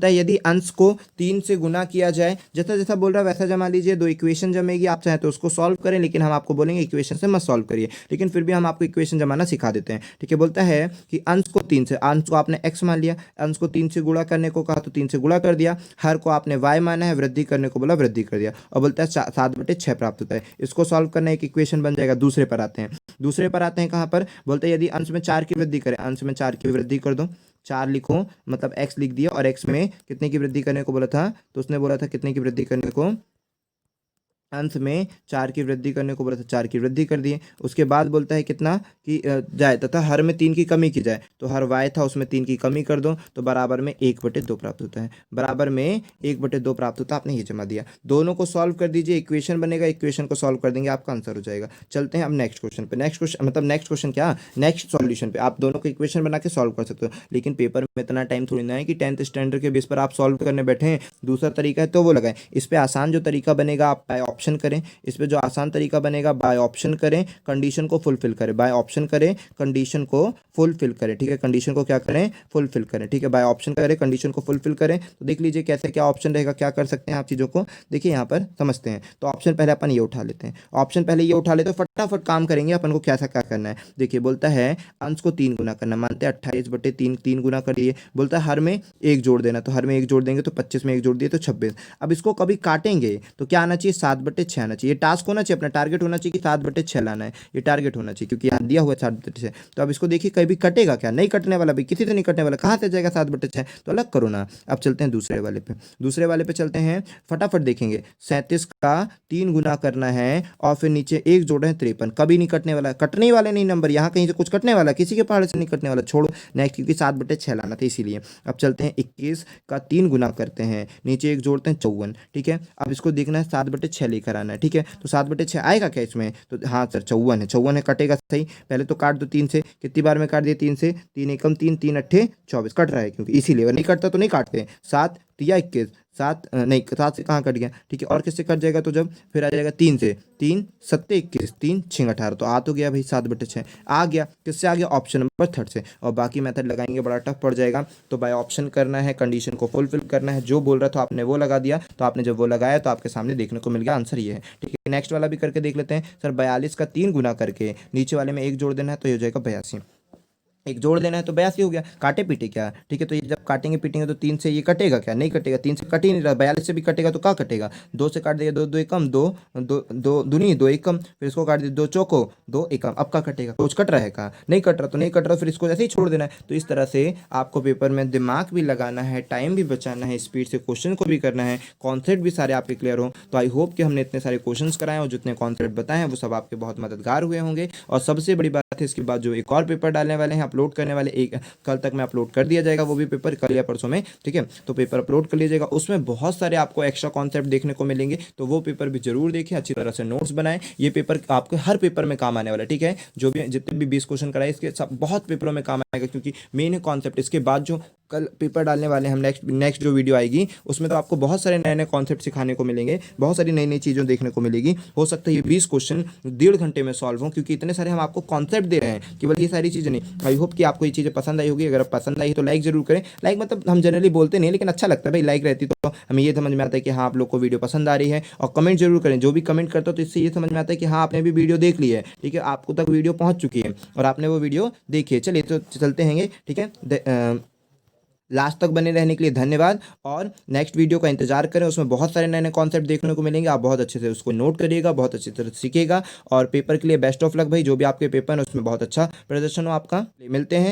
है यदि अंश को 3 से गुना किया जाए, जैसा जैसा बोल रहा है वैसा जमा लीजिए, दो इक्वेशन जमेगी, आप चाहें तो उसको सॉल्व करें, लेकिन हम आपको बोलेंगे इक्वेशन से मत सॉल्व करिए, लेकिन फिर भी हम आपको इक्वेशन जमाना सिखा देते हैं, ठीक है। बोलता है कि अंश को 3 से, अंश को आपने x मान लिया, अंश को 3 से गुणा करने को कहा तो 3 से गुणा कर दिया, हर को आपने y माना है, वृद्धि करने को बोला वृद्धि कर दिया, और बोलता है 7/6 प्राप्त होता है। इसको सॉल्व करना एक इक्वेशन बन जाएगा। दूसरे पर आते हैं कहाँ पर, बोलते हैं यदि अंश में 4 की वृद्धि करें, अंश में 4 की वृद्धि कर दो, 4 लिखो, मतलब x लिख दिया, और x में कितने की वृद्धि करने को बोला था, तो उसने बोला था कितने की वृद्धि करने को, अंश में 4 की वृद्धि करने को बोला था, 4 की वृद्धि कर दिए। उसके बाद बोलता है कितना कि जाए तथा हर में 3 की कमी की जाए, तो हर y था उसमें 3 की कमी कर दो, तो बराबर में 1/2 प्राप्त होता है, बराबर में 1/2 प्राप्त होता है। आपने ये जमा दिया, दोनों को सॉल्व कर दीजिए, इक्वेशन बनेगा, इक्वेशन को सॉल्व कर देंगे, आपका आंसर हो जाएगा। चलते हैं अब नेक्स्ट क्वेश्चन पे, नेक्स्ट क्वेश्चन क्या, नेक्स्ट सॉल्यूशन पे। आप दोनों को इक्वेशन बना के सॉल्व कर सकते हो, लेकिन पेपर में इतना टाइम थोड़ी ना है कि 10th स्टैंडर्ड के बेस पर आप सॉल्व करने बैठे हैं। दूसरा तरीका है तो वो लगाएं, इस पर आसान जो तरीका बनेगा आप ऑप्शन करें, इस पे जो आसान तरीका बनेगा बाय ऑप्शन करें, कंडीशन को फुलफिल करें, बाय ऑप्शन करें, कंडीशन को फुलफिल करें, ठीक है, कंडीशन को क्या करें, फुलफिल करें, ठीक है, बाय ऑप्शन करें, कंडीशन को फुलफिल करें। तो देख लीजिए कैसे क्या ऑप्शन रहेगा, क्या कर सकते हैं आप चीज़ों को, देखिए यहाँ पर समझते हैं। तो ऑप्शन पहले अपन ये उठा लेते हैं, ऑप्शन पहले ये उठा लेते हैं, फटाफट काम करेंगे अपन को, कैसा क्या करना है। देखिए बोलता है अंश को 3 गुना करना, मानते हैं 28/3, 3 गुना कर दिए, बोलता है हर में 1 जोड़ देना, तो हर में 1 जोड़ देंगे तो 25 में 1 जोड़ दिए तो 26। अब इसको कभी काटेंगे तो क्या आना चाहिए, 7/6 आना चाहिए, टास्क होना चाहिए, अपना टारगेट होना चाहिए कि 7/6 लाना है, ये टारगेट होना चाहिए, क्योंकि यहाँ दिया हुआ है 7/6। तो अब इसको देखिए कभी कटेगा क्या, नहीं कटने वाला भाई, किसी से नहीं कटने वाला, कहाँ से जाएगा 7/6, तो अलग करो ना। अब चलते हैं दूसरे वाले पे चलते हैं, फटाफट देखेंगे। 37 का 3 गुना करना है और फिर नीचे 1 जोड़े हैं 53, कभी नहीं कटने वाला, कटने वाले नहीं नंबर, यहाँ कहीं से कुछ कटने वाला, किसी के पहाड़ से नहीं कटने वाला, छोड़ो नेक्स्ट, क्योंकि 7/6 लाना था इसीलिए। अब चलते हैं 21 का 3 गुना करते हैं, नीचे 1 जोड़ते हैं 54, ठीक है। अब इसको देखना है 7/6 लेकर आना है, ठीक है, तो 7/6 आएगा क्या इसमें, तो हाँ सर 54 है, कटेगा सही, पहले तो काट दो 3 से, कितनी बार में काट दिया 3 से, 3 एकम 3, 3 अट्ठे 24, कट रहा है, क्योंकि इसीलिए नहीं कटता तो नहीं काटते। 7 या 21, 7 नहीं 7 से कहाँ कट गया, ठीक है, और किससे कट जाएगा, तो जब फिर आ जाएगा 3 से, 3 7 21, 3 6 18, तो आ तो गया भाई 7/6 आ गया, किससे आ गया, ऑप्शन नंबर 3 से। और बाकी मेथड लगाएंगे बड़ा टफ पड़ जाएगा, तो बाय ऑप्शन करना है, कंडीशन को फुलफिल करना है, जो बोल रहा था आपने वो लगा दिया, तो आपने जब वो लगाया तो आपके सामने देखने को मिल गया, आंसर ये है, ठीक है। नेक्स्ट वाला भी करके देख लेते हैं सर, 42 का 3 गुना करके नीचे वाले में 1 जोड़ देना है, तो ये हो जाएगा 82, 1 जोड़ देना है तो 82 हो गया, काटे पीटे क्या, ठीक है। तो ये जब काटेंगे पीटेंगे तो 3 से ये कटेगा क्या, नहीं कटेगा, 3 से कट ही नहीं रहा, 42 से भी कटेगा तो क्या कटेगा, 2 से काट देगा, 2 2 एकम 2 2 दूनी 2 एकम, फिर इसको काट दिया 2 चौको 2 एकम, अब क्या कटेगा, कुछ कट रहा है का, नहीं कट रहा, तो नहीं कट रहा, फिर इसको ऐसे ही छोड़ देना है। तो इस तरह से आपको पेपर में दिमाग भी लगाना है, टाइम भी बचाना है, स्पीड से क्वेश्चन को भी करना है, कॉन्सेप्ट भी सारे आपके क्लियर हो। तो आई होप कि हमने इतने सारे क्वेश्चन कराए और जितने कॉन्सेप्ट बताए हैं वो सब आपके बहुत मददगार हुए होंगे। और सबसे बड़ी बात है, इसके बाद जो एक और पेपर डालने वाले हैं, अपलोड करने वाले, एक कल तक में अपलोड कर दिया जाएगा, वो भी पेपर कल या परसों में, ठीक है। तो पेपर अपलोड कर लीजिएगा, उसमें बहुत सारे आपको एक्स्ट्रा कॉन्सेप्ट देखने को मिलेंगे, तो वो पेपर भी जरूर देखें, अच्छी तरह से नोट्स बनाएं। ये पेपर आपको हर पेपर में काम आने वाला है, ठीक है, जो भी जितने भी 20 क्वेश्चन कराए इसके सब बहुत पेपरों में काम आएगा, क्योंकि मेन कॉन्सेप्ट, इसके बाद जो कल पेपर डालने वाले हैं हम, नेक्स्ट जो वीडियो आएगी उसमें तो आपको बहुत सारे नए नए कॉन्सेप्ट सिखाने को मिलेंगे, बहुत सारी नई नई चीज़ें देखने को मिलेगी। हो सकता है ये 20 क्वेश्चन 1.5 घंटे में सॉल्व हों, क्योंकि इतने सारे हम आपको कॉन्सेप्ट दे रहे हैं, केवल ये सारी चीज़ें नहीं। आई होप कि आपको ये चीज़ें पसंद आई होगी। अगर पसंद आई तो लाइक जरूर करें। लाइक मतलब हम जनरली बोलते नहीं, लेकिन अच्छा लगता है भाई, लाइक रहती तो हमें ये समझ में आता है कि हाँ आप लोग को वीडियो पसंद आ रही है। और कमेंट जरूर करें, जो भी कमेंट करता हो तो इससे ये समझ में आता है कि हाँ आपने भी वीडियो देख ली है, ठीक है, आपको तक वीडियो पहुंच चुकी है और आपने वो वीडियो देखी है। चलिए तो चलते हैं, ठीक है। लास्ट तक बने रहने के लिए धन्यवाद, और नेक्स्ट वीडियो का इंतजार करें, उसमें बहुत सारे नए नए कॉन्सेप्ट देखने को मिलेंगे। आप बहुत अच्छे से उसको नोट करिएगा, बहुत अच्छी तरह सीखिएगा, और पेपर के लिए बेस्ट ऑफ लक भाई। जो भी आपके पेपर है उसमें बहुत अच्छा प्रदर्शन हो आपका। मिलते हैं।